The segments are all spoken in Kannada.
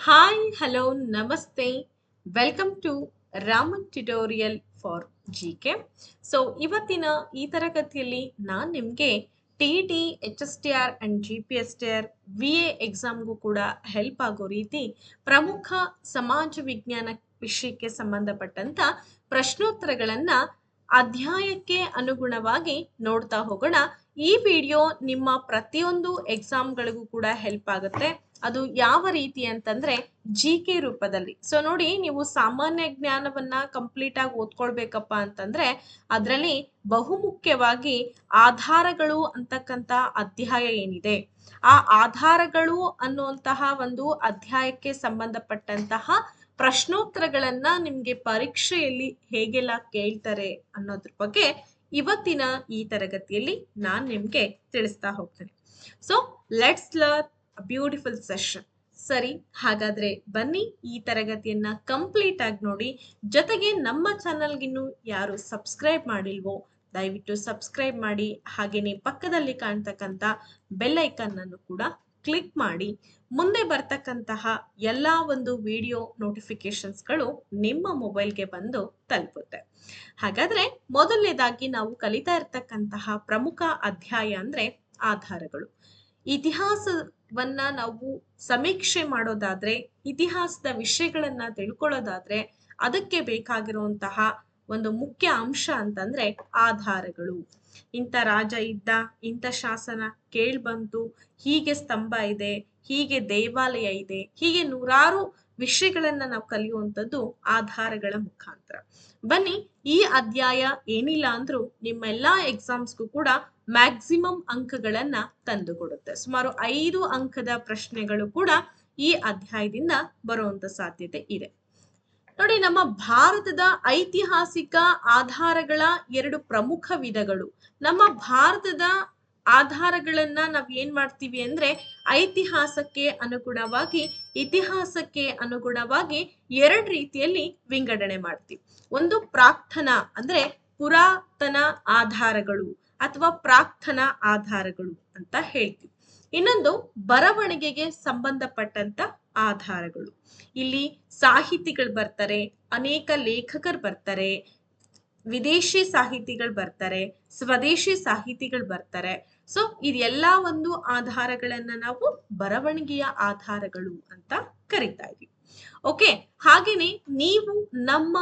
ಹಾಯ್ ಹಲೋ ನಮಸ್ತೆ welcome to Raman tutorial for G K. So ಇವತ್ತಿನ ಈ ತರಗತಿಯಲ್ಲಿ ನಾನು ನಿಮಗೆ T T H S T R and G P S T R V A ಎಕ್ಸಾಮ್ಗೂ ಕೂಡ ಹೆಲ್ಪ್ ಆಗೋ ರೀತಿ ಪ್ರಮುಖ ಸಮಾಜ ವಿಜ್ಞಾನ ವಿಷಯಕ್ಕೆ ಸಂಬಂಧಪಟ್ಟಂತ ಪ್ರಶ್ನೋತ್ತರಗಳನ್ನು ಅಧ್ಯಾಯಕ್ಕೆ ಅನುಗುಣವಾಗಿ ನೋಡ್ತಾ ಹೋಗೋಣ. ಈ ವಿಡಿಯೋ ನಿಮ್ಮ ಪ್ರತಿಯೊಂದು ಎಕ್ಸಾಮ್ಗಳಿಗೂ ಕೂಡ ಹೆಲ್ಪ್ ಆಗುತ್ತೆ. ಅದು ಯಾವ ರೀತಿ ಅಂತಂದ್ರೆ ಜಿ ಕೆ ರೂಪದಲ್ಲಿ. ಸೊ ನೋಡಿ, ನೀವು ಸಾಮಾನ್ಯ ಜ್ಞಾನವನ್ನ ಕಂಪ್ಲೀಟ್ ಆಗಿ ಓದ್ಕೊಳ್ಬೇಕಪ್ಪ ಅಂತಂದ್ರೆ ಅದರಲ್ಲಿ ಬಹುಮುಖ್ಯವಾಗಿ ಆಧಾರಗಳು ಅಂತಕ್ಕಂಥ ಅಧ್ಯಾಯ ಏನಿದೆ, ಆ ಆಧಾರಗಳು ಅನ್ನುವಂತಹ ಒಂದು ಅಧ್ಯಾಯಕ್ಕೆ ಸಂಬಂಧಪಟ್ಟಂತಹ ಪ್ರಶ್ನೋತ್ತರಗಳನ್ನ ನಿಮ್ಗೆ ಪರೀಕ್ಷೆಯಲ್ಲಿ ಹೇಗೆಲ್ಲ ಕೇಳ್ತಾರೆ ಅನ್ನೋದ್ರ ಬಗ್ಗೆ ಇವತ್ತಿನ ಈ ತರಗತಿಯಲ್ಲಿ ನಾನು ನಿಮ್ಗೆ ತಿಳಿಸ್ತಾ ಹೋಗ್ತೇನೆ. So let's learn beautiful session. ಸರಿ, ಹಾಗಾದ್ರೆ ಬನ್ನಿ ಈ ತರಗತಿಯನ್ನ ಕಂಪ್ಲೀಟ್ ಆಗಿ ನೋಡಿ. ಜೊತೆಗೆ ನಮ್ಮ ಚಾನಲ್ಗಿನ್ನು ಯಾರು ಸಬ್ಸ್ಕ್ರೈಬ್ ಮಾಡಿಲ್ವೋ ದಯವಿಟ್ಟು ಸಬ್ಸ್ಕ್ರೈಬ್ ಮಾಡಿ. ಹಾಗೇನೆ ಪಕ್ಕದಲ್ಲಿ ಕಾಣ್ತಕ್ಕಂಥ ಬೆಲ್ ಐಕನ್ ಅನ್ನು ಕೂಡ ಕ್ಲಿಕ್ ಮಾಡಿ. ಮುಂದೆ ಬರ್ತಕ್ಕಂತಹ ಎಲ್ಲಾ ಒಂದು ವಿಡಿಯೋ ನೋಟಿಫಿಕೇಶನ್ಸ್ಗಳು ನಿಮ್ಮ ಮೊಬೈಲ್ಗೆ ಬಂದು ತಲುಪುತ್ತೆ. ಹಾಗಾದ್ರೆ ಮೊದಲನೇದಾಗಿ ನಾವು ಕಲಿತಾ ಇರ್ತಕ್ಕಂತಹ ಪ್ರಮುಖ ಅಧ್ಯಾಯ ಅಂದ್ರೆ ಆಧಾರಗಳು. ಇತಿಹಾಸವನ್ನ ನಾವು ಸಮೀಕ್ಷೆ ಮಾಡೋದಾದ್ರೆ, ಇತಿಹಾಸದ ವಿಷಯಗಳನ್ನ ತಿಳ್ಕೊಳ್ಳೋದಾದ್ರೆ ಅದಕ್ಕೆ ಬೇಕಾಗಿರುವಂತಹ ಒಂದು ಮುಖ್ಯ ಅಂಶ ಅಂತಂದ್ರೆ ಆಧಾರಗಳು. ಇಂಥ ರಾಜ ಇದ್ದ, ಇಂಥ ಶಾಸನ ಕೇಳ್ಬಂತು, ಹೀಗೆ ಸ್ತಂಭ ಇದೆ, ಹೀಗೆ ದೇವಾಲಯ ಇದೆ, ಹೀಗೆ ನೂರಾರು ವಿಷಯಗಳನ್ನ ನಾವು ಕಲಿಯುವಂಥದ್ದು ಆಧಾರಗಳ ಮುಖಾಂತರ. ಬನ್ನಿ, ಈ ಅಧ್ಯಾಯ ಏನಿಲ್ಲ ಅಂದ್ರೂ ನಿಮ್ಮೆಲ್ಲಾ ಎಕ್ಸಾಮ್ಸ್ಗೂ ಕೂಡ ಮ್ಯಾಕ್ಸಿಮಮ್ ಅಂಕಗಳನ್ನ ತಂದುಕೊಡುತ್ತೆ. ಸುಮಾರು 5 ಅಂಕದ ಪ್ರಶ್ನೆಗಳು ಕೂಡ ಈ ಅಧ್ಯಾಯದಿಂದ ಬರುವಂತ ಸಾಧ್ಯತೆ ಇದೆ. ನೋಡಿ, ನಮ್ಮ ಭಾರತದ ಐತಿಹಾಸಿಕ ಆಧಾರಗಳ 2 ಪ್ರಮುಖ ವಿಧಗಳು. ನಮ್ಮ ಭಾರತದ ಆಧಾರಗಳನ್ನ ನಾವ್ ಏನ್ ಮಾಡ್ತೀವಿ ಅಂದ್ರೆ ಐತಿಹಾಸಕ್ಕೆ ಅನುಗುಣವಾಗಿ, ಇತಿಹಾಸಕ್ಕೆ ಅನುಗುಣವಾಗಿ 2 ರೀತಿಯಲ್ಲಿ ವಿಂಗಡಣೆ ಮಾಡ್ತೀವಿ. ಒಂದು ಪ್ರಾಕ್ತನ ಅಂದ್ರೆ ಪುರಾತನ ಆಧಾರಗಳು ಅಥವಾ ಪ್ರಾಕ್ತನ ಆಧಾರಗಳು ಅಂತ ಹೇಳ್ತೀವಿ. ಇನ್ನೊಂದು ಬರವಣಿಗೆಗೆ ಸಂಬಂಧಪಟ್ಟಂತ ಆಧಾರಗಳು. ಇಲ್ಲಿ ಸಾಹಿತಿಗಳು ಬರ್ತಾರೆ, ಅನೇಕ ಲೇಖಕರು ಬರ್ತಾರೆ, ವಿದೇಶಿ ಸಾಹಿತಿಗಳು ಬರ್ತಾರೆ, ಸ್ವದೇಶಿ ಸಾಹಿತಿಗಳು ಬರ್ತಾರೆ. ಸೊ ಇದೆಲ್ಲ ಒಂದು ಆಧಾರಗಳನ್ನ ನಾವು ಬರವಣಿಗೆಯ ಆಧಾರಗಳು ಅಂತ ಕರಿತಾ ಇದೀವಿ. ಓಕೆ, ಹಾಗೇನೆ ನೀವು ನಮ್ಮ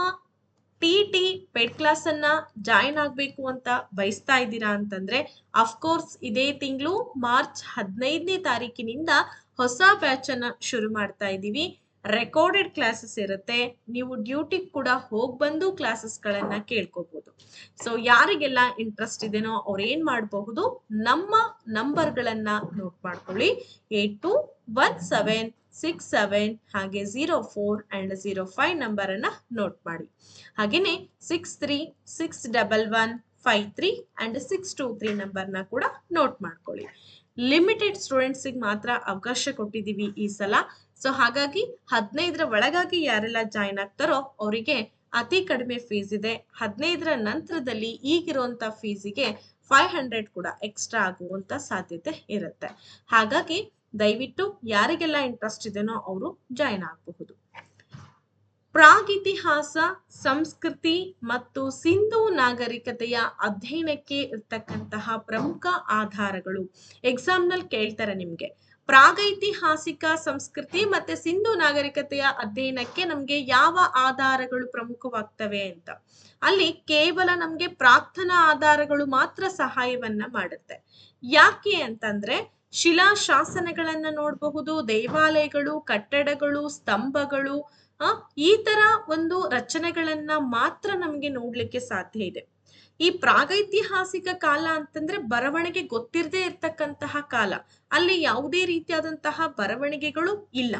ಟಿ ಟಿ ಪೆಡ್ ಕ್ಲಾಸ್ ಅನ್ನ ಜಾಯಿನ್ ಆಗ್ಬೇಕು ಅಂತ ಬಯಸ್ತಾ ಇದ್ದೀರಾ ಅಂತಂದ್ರೆ ಅಫ್ಕೋರ್ಸ್ ಇದೇ ತಿಂಗಳು ಮಾರ್ಚ್ 15ನೇ ತಾರೀಕಿನಿಂದ ಹೊಸ ಬ್ಯಾಚ್ ಅನ್ನ ಶುರು ಮಾಡ್ತಾ ಇದ್ದೀವಿ. ರೆಕಾರ್ಡೆಡ್ ಕ್ಲಾಸಸ್ ಇರುತ್ತೆ. ನೀವು ಡ್ಯೂಟಿಗೆ ಕೂಡ ಹೋಗಿ ಬಂದು ಕ್ಲಾಸಸ್ಗಳನ್ನ ಕೇಳ್ಕೋಬಹುದು. ಸೊ ಯಾರಿಗೆಲ್ಲ ಇಂಟ್ರೆಸ್ಟ್ ಇದೆನೋ ಅವ್ರು ಏನ್ ಮಾಡಬಹುದು, ನಮ್ಮ ನಂಬರ್ಗಳನ್ನ ನೋಟ್ ಮಾಡ್ಕೊಳ್ಳಿ. 821767 ಹಾಗೆ 04 ಅಂಡ್ 05 ನಂಬರ್ ಅನ್ನ ನೋಟ್ ಮಾಡಿ. ಹಾಗೇನೆ 636115 ಅಂಡ್ 623 ನಂಬರ್ನ ಕೂಡ ನೋಟ್ ಮಾಡ್ಕೊಳ್ಳಿ. ಲಿಮಿಟೆಡ್ ಸ್ಟೂಡೆಂಟ್ಸಿಗೆ ಮಾತ್ರ ಅವಕಾಶ ಕೊಟ್ಟಿದ್ದೀವಿ ಈ ಸಲ. ಸೊ ಹಾಗಾಗಿ 15ರ ಒಳಗಾಗಿ ಯಾರೆಲ್ಲ ಜಾಯಿನ್ ಆಗ್ತಾರೋ ಅವರಿಗೆ ಅತಿ ಕಡಿಮೆ ಫೀಸ್ ಇದೆ. 15ರ ನಂತರದಲ್ಲಿ ಈಗಿರುವಂತ ಫೀಸಿಗೆ 500 ಕೂಡ ಎಕ್ಸ್ಟ್ರಾ ಆಗುವಂತ ಸಾಧ್ಯತೆ ಇರುತ್ತೆ. ಹಾಗಾಗಿ ದಯವಿಟ್ಟು ಯಾರಿಗೆಲ್ಲ ಇಂಟ್ರೆಸ್ಟ್ ಇದೆನೋ ಅವರು ಜಾಯಿನ್ ಆಗಬಹುದು. ಪ್ರಾಗಿತಿಹಾಸ, ಸಂಸ್ಕೃತಿ ಮತ್ತು ಸಿಂಧೂ ನಾಗರಿಕತೆಯ ಅಧ್ಯಯನಕ್ಕೆ ಇರ್ತಕ್ಕಂತಹ ಪ್ರಮುಖ ಆಧಾರಗಳು. ಎಕ್ಸಾಮ್ ನಲ್ಲಿ ಕೇಳ್ತಾರೆ ನಿಮ್ಗೆ, ಪ್ರಾಗೈತಿಹಾಸಿಕ ಸಂಸ್ಕೃತಿ ಮತ್ತೆ ಸಿಂಧೂ ನಾಗರಿಕತೆಯ ಅಧ್ಯಯನಕ್ಕೆ ನಮ್ಗೆ ಯಾವ ಆಧಾರಗಳು ಪ್ರಮುಖವಾಗ್ತವೆ ಅಂತ. ಅಲ್ಲಿ ಕೇವಲ ನಮ್ಗೆ ಪ್ರಾಕ್ತನ ಆಧಾರಗಳು ಮಾತ್ರ ಸಹಾಯವನ್ನ ಮಾಡುತ್ತೆ. ಯಾಕೆ ಅಂತಂದ್ರೆ ಶಿಲಾ ಶಾಸನಗಳನ್ನ ನೋಡಬಹುದು, ದೇವಾಲಯಗಳು, ಕಟ್ಟಡಗಳು, ಸ್ತಂಭಗಳು, ಈ ತರ ಒಂದು ರಚನೆಗಳನ್ನ ಮಾತ್ರ ನಮ್ಗೆ ನೋಡ್ಲಿಕ್ಕೆ ಸಾಧ್ಯ ಇದೆ. ಈ ಪ್ರಾಗೈತಿಹಾಸಿಕ ಕಾಲ ಅಂತಂದ್ರೆ ಬರವಣಿಗೆ ಗೊತ್ತಿರದೇ ಇರ್ತಕ್ಕಂತಹ ಕಾಲ. ಅಲ್ಲಿ ಯಾವುದೇ ರೀತಿಯಾದಂತಹ ಬರವಣಿಗೆಗಳು ಇಲ್ಲ.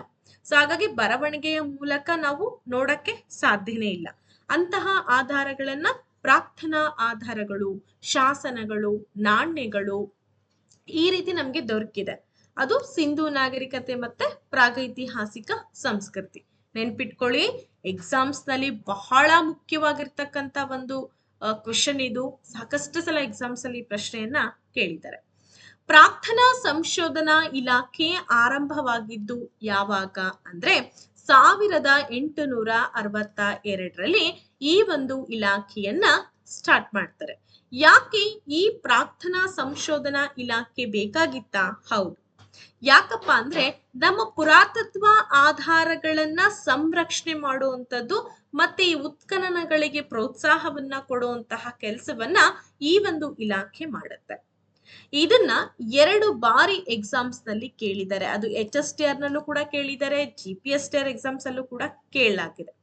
ಸೊ ಹಾಗಾಗಿ ಬರವಣಿಗೆಯ ಮೂಲಕ ನಾವು ನೋಡಕ್ಕೆ ಸಾಧ್ಯನೇ ಇಲ್ಲ. ಅಂತಹ ಆಧಾರಗಳನ್ನ ಪ್ರಾಕ್ತನ ಆಧಾರಗಳು, ಶಾಸನಗಳು, ನಾಣ್ಯಗಳು ಈ ರೀತಿ ನಮ್ಗೆ ದೊರಕಿದೆ. ಅದು ಸಿಂಧೂ ನಾಗರಿಕತೆ ಮತ್ತೆ ಪ್ರಾಗೈತಿಹಾಸಿಕ ಸಂಸ್ಕೃತಿ. ನೆನ್ಪಿಟ್ಕೊಳ್ಳಿ, ಎಕ್ಸಾಮ್ಸ್ ನಲ್ಲಿ ಬಹಳ ಮುಖ್ಯವಾಗಿರ್ತಕ್ಕಂಥ ಒಂದು ಕ್ವೆಶನ್ ಇದು. ಸಾಕಷ್ಟು ಸಲ ಎಕ್ಸಾಮ್ಸ್ ಅಲ್ಲಿ ಪ್ರಶ್ನೆಯನ್ನ ಕೇಳಿದ್ದಾರೆ. ಪ್ರಾರ್ಥನಾ ಸಂಶೋಧನಾ ಇಲಾಖೆ ಆರಂಭವಾಗಿದ್ದು ಯಾವಾಗ ಅಂದ್ರೆ 1862ರಲ್ಲಿ ಈ ಒಂದು ಇಲಾಖೆಯನ್ನ ಸ್ಟಾರ್ಟ್ ಮಾಡ್ತಾರೆ. ಯಾಕೆ ಈ ಪ್ರಾರ್ಥನಾ ಸಂಶೋಧನಾ ಇಲಾಖೆ ಬೇಕಾಗಿತ್ತಾ? ಹೌದು. ಯಾಕಪ್ಪ ಅಂದ್ರೆ ನಮ್ಮ ಪುರಾತತ್ವ ಆಧಾರಗಳನ್ನ ಸಂರಕ್ಷಣೆ ಮಾಡುವಂಥದ್ದು ಮತ್ತೆ ಈ ಉತ್ಖನನಗಳಿಗೆ ಪ್ರೋತ್ಸಾಹವನ್ನ ಕೊಡುವಂತಹ ಕೆಲಸವನ್ನ ಈ ಒಂದು ಇಲಾಖೆ ಮಾಡುತ್ತೆ. ಇದನ್ನ 2 ಬಾರಿ ಎಕ್ಸಾಮ್ಸ್ ನಲ್ಲಿ ಕೇಳಿದ್ದಾರೆ. ಅದು HSTR ನಲ್ಲೂ ಕೂಡ ಕೇಳಿದ್ದಾರೆ, GPSTR ಎಕ್ಸಾಮ್ಸ್ ಅಲ್ಲೂ ಕೂಡ ಕೇಳಲಾಗಿದೆ.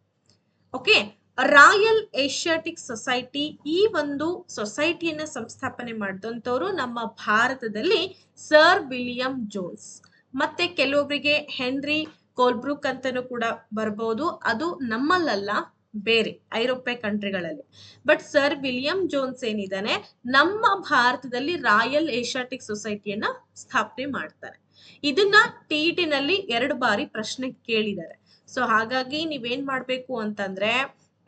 ಓಕೆ, ರಾಯಲ್ ಏಷ್ಯಾಟಿಕ್ ಸೊಸೈಟಿ, ಈ ಒಂದು ಸೊಸೈಟಿಯನ್ನ ಸಂಸ್ಥಾಪನೆ ಮಾಡಿದಂಥವ್ರು ನಮ್ಮ ಭಾರತದಲ್ಲಿ ಸರ್ ವಿಲಿಯಂ ಜೋನ್ಸ್. ಮತ್ತೆ ಕೆಲವೊಬ್ಬರಿಗೆ ಹೆನ್ರಿ ಕೋಲ್ಬ್ರೂಕ್ ಅಂತಾನೂ ಕೂಡ ಬರ್ಬೋದು. ಅದು ನಮ್ಮಲ್ಲ, ಬೇರೆ ಐರೋಪ್ಯ ಕಂಟ್ರಿಗಳಲ್ಲಿ. ಬಟ್ ಸರ್ ವಿಲಿಯಂ ಜೋನ್ಸ್ ಏನಿದ್ದಾನೆ ನಮ್ಮ ಭಾರತದಲ್ಲಿ ರಾಯಲ್ ಏಷ್ಯಾಟಿಕ್ ಸೊಸೈಟಿಯನ್ನ ಸ್ಥಾಪನೆ ಮಾಡ್ತಾರೆ. ಇದನ್ನ TET ನಲ್ಲಿ 2 ಬಾರಿ ಪ್ರಶ್ನೆ ಕೇಳಿದ್ದಾರೆ. ಸೊ ಹಾಗಾಗಿ ನೀವೇನ್ ಮಾಡ್ಬೇಕು ಅಂತಂದ್ರೆ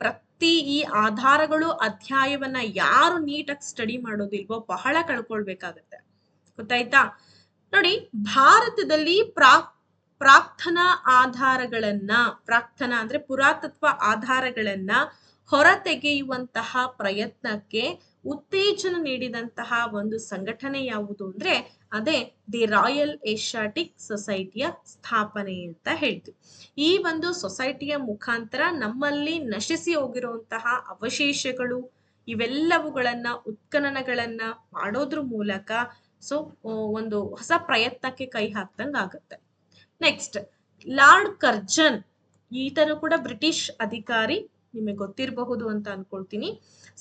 ಪ್ರತಿ ಈ ಆಧಾರಗಳು ಅಧ್ಯಾಯವನ್ನ ಯಾರು ನೀಟಾಗಿ ಸ್ಟಡಿ ಮಾಡೋದಿಲ್ವೋ ಬಹಳ ಕಳ್ಕೊಳ್ಬೇಕಾಗತ್ತೆ. ಗೊತ್ತಾಯ್ತಾ? ನೋಡಿ, ಭಾರತದಲ್ಲಿ ಪ್ರಾರ್ಥನಾ ಆಧಾರಗಳನ್ನ, ಪ್ರಾರ್ಥನಾ ಅಂದ್ರೆ ಪುರಾತತ್ವ ಆಧಾರಗಳನ್ನ ಹೊರತೆಗೆಯುವಂತಹ ಪ್ರಯತ್ನಕ್ಕೆ ಉತ್ತೇಜನ ನೀಡಿದಂತಹ ಒಂದು ಸಂಘಟನೆ ಯಾವುದು ಅಂದ್ರೆ ಅದೇ ದಿ ರಾಯಲ್ ಏಷ್ಯಾಟಿಕ್ ಸೊಸೈಟಿಯ ಸ್ಥಾಪನೆ ಅಂತ ಹೇಳ್ತೀವಿ. ಈ ಒಂದು ಸೊಸೈಟಿಯ ಮುಖಾಂತರ ನಮ್ಮಲ್ಲಿ ನಶಿಸಿ ಹೋಗಿರುವಂತಹ ಅವಶೇಷಗಳು ಇವೆಲ್ಲವುಗಳನ್ನ ಉತ್ಖನನಗಳನ್ನ ಮಾಡೋದ್ರ ಮೂಲಕ ಒಂದು ಹೊಸ ಪ್ರಯತ್ನಕ್ಕೆ ಕೈ ಹಾಕ್ದಂಗ ಆಗುತ್ತೆ. ನೆಕ್ಸ್ಟ್, ಲಾರ್ಡ್ ಕರ್ಜನ್, ಈತನು ಕೂಡ ಬ್ರಿಟಿಷ್ ಅಧಿಕಾರಿ, ನಿಮಗೆ ಗೊತ್ತಿರಬಹುದು ಅಂತ ಅನ್ಕೊಳ್ತೀನಿ.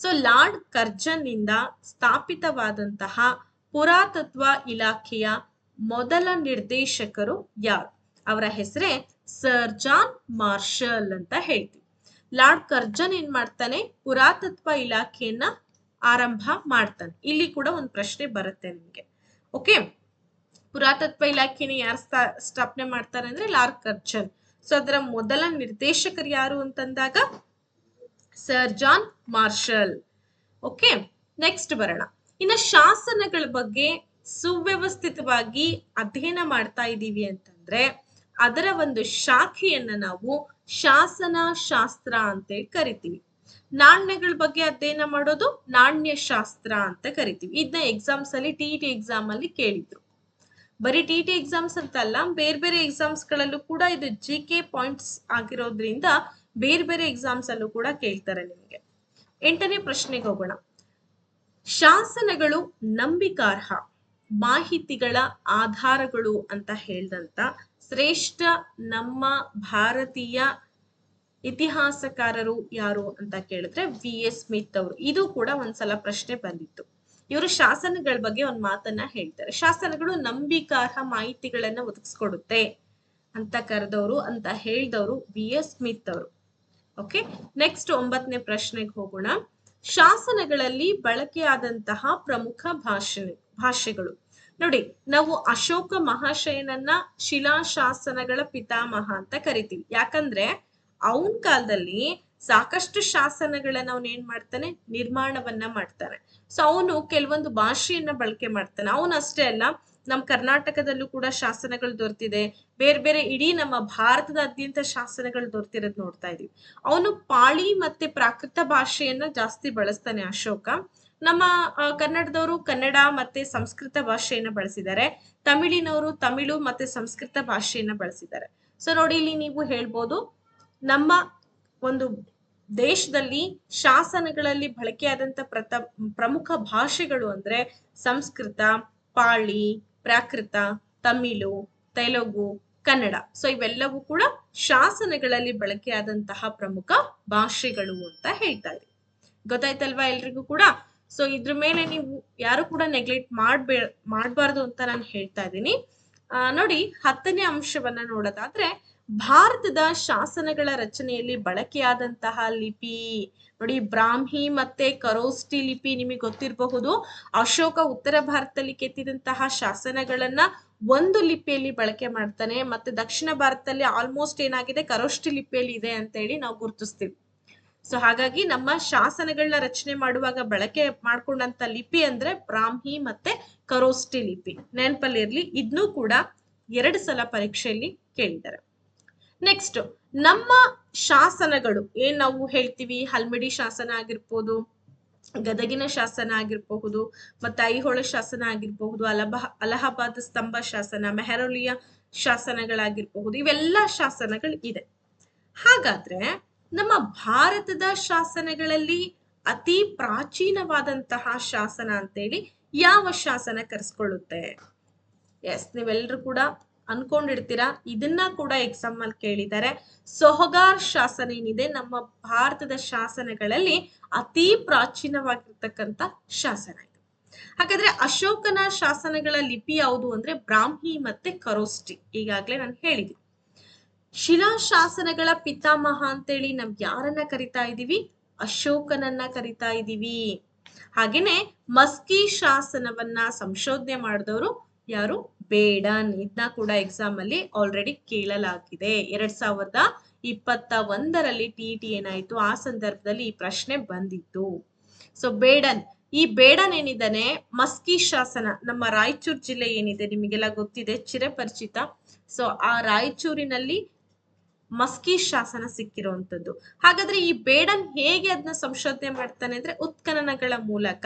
ಸೊ ಲಾರ್ಡ್ ಕರ್ಜನ್ ನಿಂದ ಸ್ಥಾಪಿತವಾದಂತಹ ಪುರಾತತ್ವ ಇಲಾಖೆಯ ಮೊದಲ ನಿರ್ದೇಶಕರು ಯಾರು? ಅವರ ಹೆಸರೇ ಸರ್ ಜಾನ್ ಮಾರ್ಷಲ್ ಅಂತ ಹೇಳ್ತೀವಿ. ಲಾರ್ಡ್ ಕರ್ಜನ್ ಏನ್ ಮಾಡ್ತಾನೆ, ಪುರಾತತ್ವ ಇಲಾಖೆಯನ್ನ ಆರಂಭ ಮಾಡ್ತಾನೆ. ಇಲ್ಲಿ ಕೂಡ ಒಂದು ಪ್ರಶ್ನೆ ಬರುತ್ತೆ ನಿಮ್ಗೆ. ಓಕೆ, ಪುರಾತತ್ವ ಇಲಾಖೆನ ಯಾರು ಸ್ಥಾಪನೆ ಮಾಡ್ತಾರೆ ಅಂದ್ರೆ ಲಾರ್ಡ್ ಕರ್ಜನ್. ಸೊ ಅದರ ಮೊದಲ ನಿರ್ದೇಶಕರು ಯಾರು ಅಂತಂದಾಗ sir John Marshall. Okay, next ಬರೋಣ. ಇನ್ನು ಶಾಸನಗಳ ಬಗ್ಗೆ ಸುವ್ಯವಸ್ಥಿತವಾಗಿ ಅಧ್ಯಯನ ಮಾಡ್ತಾ ಇದ್ದೀವಿ ಅಂತಂದ್ರೆ ಅದರ ಒಂದು ಶಾಖೆಯನ್ನ ನಾವು ಶಾಸನ ಶಾಸ್ತ್ರ ಅಂತ ಕರಿತೀವಿ. ನಾಣ್ಯಗಳ ಬಗ್ಗೆ ಅಧ್ಯಯನ ಮಾಡೋದು ನಾಣ್ಯ ಶಾಸ್ತ್ರ ಅಂತ ಕರಿತೀವಿ. ಇದನ್ನ ಎಕ್ಸಾಮ್ಸ್ ಅಲ್ಲಿ TET ಎಕ್ಸಾಮ್ ಅಲ್ಲಿ ಕೇಳಿದ್ರು. ಬರೀ TET ಎಕ್ಸಾಮ್ಸ್ ಅಂತಲ್ಲ, ಬೇರೆ ಬೇರೆ ಎಕ್ಸಾಮ್ಸ್ ಗಳಲ್ಲೂ ಕೂಡ ಇದು GK ಪಾಯಿಂಟ್ಸ್ ಆಗಿರೋದ್ರಿಂದ ಬೇರೆ ಬೇರೆ ಎಕ್ಸಾಮ್ಸ್ ಅಲ್ಲೂ ಕೂಡ ಕೇಳ್ತಾರೆ ನಿಮಗೆ. 8ನೇ ಪ್ರಶ್ನೆಗೆ ಹೋಗೋಣ. ಶಾಸನಗಳು ನಂಬಿಕಾರ್ಹ ಮಾಹಿತಿಗಳ ಆಧಾರಗಳು ಅಂತ ಹೇಳಿದಂತ ಶ್ರೇಷ್ಠ ನಮ್ಮ ಭಾರತೀಯ ಇತಿಹಾಸಕಾರರು ಯಾರು ಅಂತ ಕೇಳಿದ್ರೆ VS ಸ್ಮಿತ್ ಅವರು. ಇದು ಕೂಡ ಒಂದ್ಸಲ ಪ್ರಶ್ನೆ ಬಂದಿತ್ತು. ಇವರು ಶಾಸನಗಳ ಬಗ್ಗೆ ಒಂದು ಮಾತನ್ನ ಹೇಳ್ತಾರೆ. ಶಾಸನಗಳು ನಂಬಿಕಾರ್ಹ ಮಾಹಿತಿಗಳನ್ನ ಒದಗಿಸ್ಕೊಡುತ್ತೆ ಅಂತ ಕರೆದವರು ಅಂತ ಹೇಳಿದವರು VS ಸ್ಮಿತ್ ಅವರು. ಓಕೆ, ನೆಕ್ಸ್ಟ್ 9ನೇ ಪ್ರಶ್ನೆಗೆ ಹೋಗೋಣ. ಶಾಸನಗಳಲ್ಲಿ ಬಳಕೆಯಾದಂತಹ ಪ್ರಮುಖ ಭಾಷೆಗಳು. ನೋಡಿ, ನಾವು ಅಶೋಕ ಮಹಾಶಯನನ್ನ ಶಿಲಾಶಾಸನಗಳ ಪಿತಾಮಹ ಅಂತ ಕರಿತೀವಿ. ಯಾಕಂದ್ರೆ ಅವನ ಕಾಲದಲ್ಲಿ ಸಾಕಷ್ಟು ಶಾಸನಗಳನ್ನ ಅವನ್ ಏನ್ ಮಾಡ್ತಾನೆ, ನಿರ್ಮಾಣವನ್ನ ಮಾಡ್ತಾನೆ. ಸೊ ಅವನು ಕೆಲವೊಂದು ಭಾಷೆಯನ್ನ ಬಳಕೆ ಮಾಡ್ತಾನೆ. ಅವನಷ್ಟೇ ಅಲ್ಲ, ನಮ್ಮ ಕರ್ನಾಟಕದಲ್ಲೂ ಕೂಡ ಶಾಸನಗಳು ದೊರೆತಿದೆ. ಬೇರೆ ಬೇರೆ ಇಡೀ ನಮ್ಮ ಭಾರತದಾದ್ಯಂತ ಶಾಸನಗಳು ದೊರೆತಿರೋದು ನೋಡ್ತಾ ಇದೀವಿ. ಅವನು ಪಾಳಿ ಮತ್ತೆ ಪ್ರಾಕೃತ ಭಾಷೆಯನ್ನ ಜಾಸ್ತಿ ಬಳಸ್ತಾನೆ ಅಶೋಕ. ನಮ್ಮ ಕನ್ನಡದವರು ಕನ್ನಡ ಮತ್ತೆ ಸಂಸ್ಕೃತ ಭಾಷೆಯನ್ನ ಬಳಸಿದ್ದಾರೆ. ತಮಿಳಿನವರು ತಮಿಳು ಮತ್ತೆ ಸಂಸ್ಕೃತ ಭಾಷೆಯನ್ನ ಬಳಸಿದ್ದಾರೆ. ಸೊ ನೋಡಿ, ಇಲ್ಲಿ ನೀವು ಹೇಳ್ಬೋದು ನಮ್ಮ ಒಂದು ದೇಶದಲ್ಲಿ ಶಾಸನಗಳಲ್ಲಿ ಬಳಕೆಯಾದಂತ ಪ್ರಮುಖ ಭಾಷೆಗಳು ಅಂದ್ರೆ ಸಂಸ್ಕೃತ, ಪಾಳಿ, ಪ್ರಾಕೃತ, ತಮಿಳು, ತೆಲುಗು, ಕನ್ನಡ. ಸೊ ಇವೆಲ್ಲವೂ ಕೂಡ ಶಾಸನಗಳಲ್ಲಿ ಬಳಕೆಯಾದಂತಹ ಪ್ರಮುಖ ಭಾಷೆಗಳು ಅಂತ ಹೇಳ್ತಾ ಇದ್ದೀವಿ. ಗೊತ್ತಾಯ್ತಲ್ವಾ ಎಲ್ರಿಗೂ ಕೂಡ? ಸೊ ಇದ್ರ ಮೇಲೆ ನೀವು ಯಾರು ಕೂಡ ನೆಗ್ಲೆಕ್ಟ್ ಮಾಡಬಾರ್ದು ಅಂತ ನಾನು ಹೇಳ್ತಾ ಇದ್ದೀನಿ. ನೋಡಿ, 10ನೇ ಅಂಶವನ್ನ ನೋಡೋದಾದ್ರೆ ಭಾರತದ ಶಾಸನಗಳ ರಚನೆಯಲ್ಲಿ ಬಳಕೆಯಾದಂತಹ ಲಿಪಿ. ನೋಡಿ, ಬ್ರಾಹ್ಮಿ ಮತ್ತೆ ಖರೋಷ್ಠಿ ಲಿಪಿ ನಿಮಗೆ ಗೊತ್ತಿರಬಹುದು. ಅಶೋಕ ಉತ್ತರ ಭಾರತದಲ್ಲಿ ಕೆತ್ತಿದಂತಹ ಶಾಸನಗಳನ್ನ ಒಂದು ಲಿಪಿಯಲ್ಲಿ ಬಳಕೆ ಮಾಡ್ತಾನೆ. ಮತ್ತೆ ದಕ್ಷಿಣ ಭಾರತದಲ್ಲಿ ಆಲ್ಮೋಸ್ಟ್ ಏನಾಗಿದೆ, ಖರೋಷ್ಠಿ ಲಿಪಿಯಲ್ಲಿ ಇದೆ ಅಂತ ಹೇಳಿ ನಾವು ಗುರುತಿಸ್ತೀವಿ. ಸೊ ಹಾಗಾಗಿ ನಮ್ಮ ಶಾಸನಗಳನ್ನ ರಚನೆ ಮಾಡುವಾಗ ಬಳಕೆ ಮಾಡ್ಕೊಂಡಂತ ಲಿಪಿ ಅಂದ್ರೆ ಬ್ರಾಹ್ಮಿ ಮತ್ತೆ ಖರೋಷ್ಠಿ ಲಿಪಿ. ನೆನಪಲ್ಲಿರ್ಲಿ, ಇದನ್ನೂ ಕೂಡ 2 ಸಲ ಪರೀಕ್ಷೆಯಲ್ಲಿ ಕೇಳಿದ್ದಾರೆ. ನೆಕ್ಸ್ಟ್, ನಮ್ಮ ಶಾಸನಗಳು ಏನ್ ನಾವು ಹೇಳ್ತೀವಿ, ಹಲ್ಮಿಡಿ ಶಾಸನ ಆಗಿರ್ಬೋದು, ಗದಗಿನ ಶಾಸನ ಆಗಿರಬಹುದು, ಮತ್ತೆ ಐಹೊಳೆ ಶಾಸನ ಆಗಿರಬಹುದು, ಅಲಹಾಬಾದ್ ಸ್ತಂಭ ಶಾಸನ, ಮೆಹರೌಲಿಯ ಶಾಸನಗಳಾಗಿರಬಹುದು, ಇವೆಲ್ಲ ಶಾಸನಗಳು ಇದೆ. ಹಾಗಾದ್ರೆ ನಮ್ಮ ಭಾರತದ ಶಾಸನಗಳಲ್ಲಿ ಅತಿ ಪ್ರಾಚೀನವಾದಂತಹ ಶಾಸನ ಅಂತೇಳಿ ಯಾವ ಶಾಸನ ಕರೆಸ್ಕೊಳ್ಳುತ್ತೆ? ಎಸ್, ನೀವೆಲ್ಲರೂ ಕೂಡ ಅನ್ಕೊಂಡಿರ್ತೀರಾ, ಇದನ್ನ ಕೂಡ ಎಕ್ಸಾಮ್ ಅಲ್ಲಿ ಕೇಳಿದ್ದಾರೆ. ಸೊಹಗಾರ್ ಶಾಸನ ಏನಿದೆ ನಮ್ಮ ಭಾರತದ ಶಾಸನಗಳಲ್ಲಿ ಅತಿ ಪ್ರಾಚೀನವಾಗಿರ್ತಕ್ಕಂಥ ಶಾಸನ ಇದು. ಹಾಗಾದ್ರೆ ಅಶೋಕನ ಶಾಸನಗಳ ಲಿಪಿ ಯಾವುದು ಅಂದ್ರೆ ಬ್ರಾಹ್ಮಿ ಮತ್ತೆ ಖರೋಷ್ಠಿ. ಈಗಾಗ್ಲೇ ನಾನು ಹೇಳಿದ್ದೀನಿ. ಶಿಲಾಶಾಸನಗಳ ಪಿತಾಮಹ ಅಂತೇಳಿ ನಾವ್ ಯಾರನ್ನ ಕರಿತಾ ಇದೀವಿ? ಅಶೋಕನನ್ನ ಕರಿತಾ ಇದೀವಿ. ಹಾಗೇನೆ ಮಸ್ಕಿ ಶಾಸನವನ್ನ ಸಂಶೋಧನೆ ಮಾಡಿದವರು ಯಾರು? ಬೇಡನ್. ಇದನ್ನ ಕೂಡ ಎಕ್ಸಾಮ್ ಅಲ್ಲಿ ಆಲ್ರೆಡಿ ಕೇಳಲಾಗಿದೆ. 2021ರಲ್ಲಿ TET ಏನಾಯ್ತು, ಆ ಸಂದರ್ಭದಲ್ಲಿ ಈ ಪ್ರಶ್ನೆ ಬಂದಿತ್ತು. ಸೊ ಬೇಡನ್, ಈ ಬೇಡನ್ ಏನಿದ್ದಾನೆ, ಮಸ್ಕಿ ಶಾಸನ ನಮ್ಮ ರಾಯಚೂರು ಜಿಲ್ಲೆ ಏನಿದೆ ನಿಮಗೆಲ್ಲ ಗೊತ್ತಿದೆ, ಚಿರಪರಿಚಿತ. ಸೊ ಆ ರಾಯಚೂರಿನಲ್ಲಿ ಮಸ್ಕಿ ಶಾಸನ ಸಿಕ್ಕಿರುವಂತದ್ದು. ಹಾಗಾದ್ರೆ ಈ ಬೇಡನ್ ಹೇಗೆ ಅದನ್ನ ಸಂಶೋಧನೆ ಮಾಡ್ತಾನೆ ಅಂದ್ರೆ ಉತ್ಖನನಗಳ ಮೂಲಕ,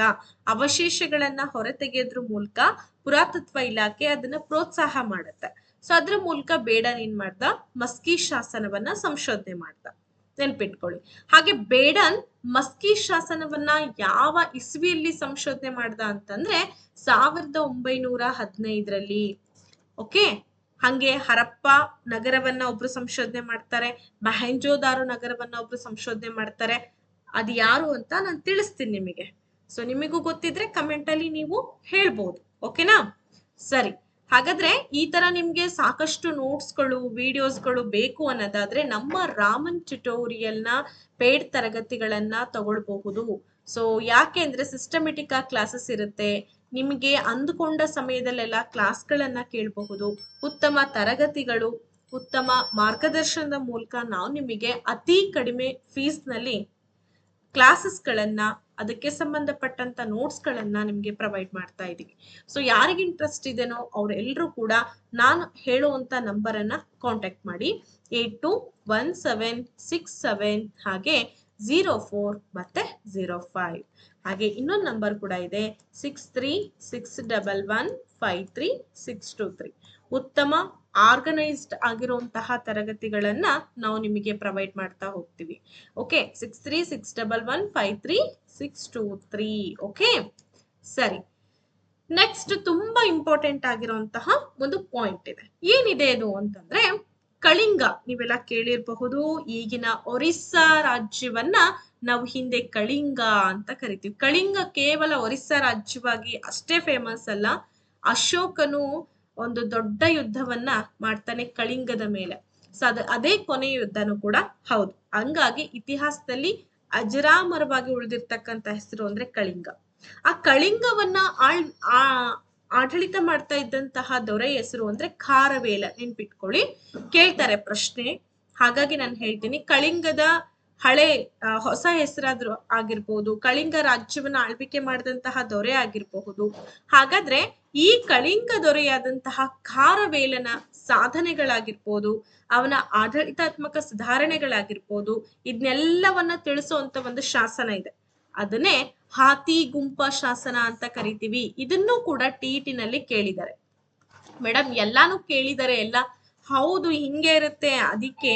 ಅವಶೇಷಗಳನ್ನ ಹೊರತೆಗೆಯೋದ್ರ ಮೂಲಕ ಪುರಾತತ್ವ ಇಲಾಖೆ ಅದನ್ನ ಪ್ರೋತ್ಸಾಹ ಮಾಡುತ್ತೆ. ಸೊ ಅದ್ರ ಮೂಲಕ ಬೇಡನ್ ಏನ್ ಮಾಡ್ದ, ಮಸ್ಕಿ ಶಾಸನವನ್ನ ಸಂಶೋಧನೆ ಮಾಡ್ದ. ನೆನ್ಪಿಟ್ಕೊಳ್ಳಿ. ಹಾಗೆ ಬೇಡನ್ ಮಸ್ಕಿ ಶಾಸನವನ್ನ ಯಾವ ಇಸ್ವಿಯಲ್ಲಿ ಸಂಶೋಧನೆ ಮಾಡ್ದ ಅಂತಂದ್ರೆ 1915ರಲ್ಲಿ. ಓಕೆ. ಹಂಗೆ ಹರಪ್ಪ ನಗರವನ್ನ ಒಬ್ರು ಸಂಶೋಧನೆ ಮಾಡ್ತಾರೆ, ಮಹೆಂಜೋದಾರೋ ನಗರವನ್ನ ಒಬ್ರು ಸಂಶೋಧನೆ ಮಾಡ್ತಾರೆ. ಅದು ಯಾರು ಅಂತ ನಾನು ತಿಳಿಸ್ತೀನಿ ನಿಮಗೆ. ಸೊ ನಿಮಗೂ ಗೊತ್ತಿದ್ರೆ ಕಮೆಂಟ್ ಅಲ್ಲಿ ನೀವು ಹೇಳ್ಬೋದು. ಓಕೆನಾ? ಸರಿ. ಹಾಗಾದ್ರೆ ಈ ತರ ನಿಮ್ಗೆ ಸಾಕಷ್ಟು ನೋಟ್ಸ್ಗಳು, ವಿಡಿಯೋಸ್ಗಳು ಬೇಕು ಅನ್ನೋದಾದ್ರೆ ನಮ್ಮ ರಾಮನ್ ಟ್ಯುಟೋರಿಯಲ್ ನ ಪೇಡ್ ತರಗತಿಗಳನ್ನ ತಗೊಳ್ಬಹುದು. ಸೊ ಯಾಕೆ ಅಂದ್ರೆ ಸಿಸ್ಟಮೆಟಿಕ್ ಆಗಿ ಕ್ಲಾಸಸ್ ಇರುತ್ತೆ. ನಿಮಗೆ ಅಂದುಕೊಂಡ ಸಮಯದಲ್ಲೆಲ್ಲ ಕ್ಲಾಸ್ಗಳನ್ನ ಕೇಳಬಹುದು. ಉತ್ತಮ ತರಗತಿಗಳು, ಉತ್ತಮ ಮಾರ್ಗದರ್ಶನದ ಮೂಲಕ ನಾವು ನಿಮಗೆ ಅತಿ ಕಡಿಮೆ ಫೀಸ್ ನಲ್ಲಿ ಕ್ಲಾಸಸ್ಗಳನ್ನ, ಅದಕ್ಕೆ ಸಂಬಂಧಪಟ್ಟಂತ ನೋಟ್ಸ್ಗಳನ್ನ ನಿಮ್ಗೆ ಪ್ರೊವೈಡ್ ಮಾಡ್ತಾ ಇದೀವಿ. ಸೊ ಯಾರಿಗೆ ಇಂಟ್ರೆಸ್ಟ್ ಇದೆನೋ ಅವರೆಲ್ಲರೂ ಕೂಡ ನಾನು ಹೇಳುವಂತ ನಂಬರ್ ಅನ್ನ ಕಾಂಟ್ಯಾಕ್ಟ್ ಮಾಡಿ. 821767 ಹಾಗೆ 04 ಮತ್ತೆ 05. ಹಾಗೆ ಇನ್ನೊಂದು ನಂಬರ್ ಕೂಡ ಇದೆ 6361153623. ಉತ್ತಮ ಆರ್ಗನೈಸ್ಡ್ ಆಗಿರುವಂತಹ ತರಗತಿಗಳನ್ನ ನಾವು ನಿಮಗೆ ಪ್ರೊವೈಡ್ ಮಾಡ್ತಾ ಹೋಗ್ತೀವಿ. ಓಕೆ, 6361153623. ಓಕೆ, ಸರಿ. ನೆಕ್ಸ್ಟ್ ತುಂಬಾ ಇಂಪಾರ್ಟೆಂಟ್ ಆಗಿರುವಂತಹ ಒಂದು ಪಾಯಿಂಟ್ ಇದೆ. ಏನಿದೆ ಅದು ಅಂತಂದ್ರೆ ಕಳಿಂಗ. ನೀವೆಲ್ಲ ಕೇಳಿರಬಹುದು. ಈಗಿನ ಒರಿಸ್ಸಾ ರಾಜ್ಯವನ್ನ ನಾವು ಹಿಂದೆ ಕಳಿಂಗ ಅಂತ ಕರಿತೀವಿ. ಕಳಿಂಗ ಕೇವಲ ಒರಿಸ್ಸಾ ರಾಜ್ಯವಾಗಿ ಅಷ್ಟೇ ಫೇಮಸ್ ಅಲ್ಲ. ಅಶೋಕನು ಒಂದು ದೊಡ್ಡ ಯುದ್ಧವನ್ನ ಮಾಡ್ತಾನೆ ಕಳಿಂಗದ ಮೇಲೆ. ಸೊ ಅದೇ ಕೊನೆಯ ಯುದ್ಧನೂ ಕೂಡ ಹೌದು. ಹಂಗಾಗಿ ಇತಿಹಾಸದಲ್ಲಿ ಅಜರಾಮರವಾಗಿ ಉಳಿದಿರ್ತಕ್ಕಂಥ ಹೆಸರು ಅಂದ್ರೆ ಕಳಿಂಗ. ಆ ಕಳಿಂಗವನ್ನ ಆಡಳಿತ ಮಾಡ್ತಾ ಇದ್ದಂತಹ ದೊರೆ ಹೆಸರು ಅಂದ್ರೆ ಖಾರವೇಲ. ನೆನ್ಪಿಟ್ಕೊಳ್ಳಿ, ಕೇಳ್ತಾರೆ ಪ್ರಶ್ನೆ. ಹಾಗಾಗಿ ನಾನು ಹೇಳ್ತೀನಿ, ಕಳಿಂಗದ ಹೊಸ ಹೆಸರಾದ್ರೂ ಆಗಿರ್ಬೋದು, ಕಳಿಂಗ ರಾಜ್ಯವನ್ನ ಆಳ್ವಿಕೆ ಮಾಡಿದಂತಹ ದೊರೆ ಆಗಿರಬಹುದು. ಹಾಗಾದ್ರೆ ಈ ಕಳಿಂಗ ದೊರೆಯಾದಂತಹ ಖಾರವೇಲನ ಸಾಧನೆಗಳಾಗಿರ್ಬೋದು, ಅವನ ಆಡಳಿತಾತ್ಮಕ ಸುಧಾರಣೆಗಳಾಗಿರ್ಬೋದು, ಇದನ್ನೆಲ್ಲವನ್ನ ತಿಳಿಸುವಂತ ಒಂದು ಶಾಸನ ಇದೆ. ಅದನ್ನೇ ಹಾತಿ ಗುಂಪ ಶಾಸನ ಅಂತ ಕರಿತೀವಿ. ಇದನ್ನು ಕೂಡ TET ನಲ್ಲಿ ಕೇಳಿದ್ದಾರೆ. ಮೇಡಮ್ ಎಲ್ಲಾನು ಕೇಳಿದ್ದಾರೆ ಎಲ್ಲ ಹೌದು, ಹಿಂಗೆ ಇರುತ್ತೆ. ಅದಕ್ಕೆ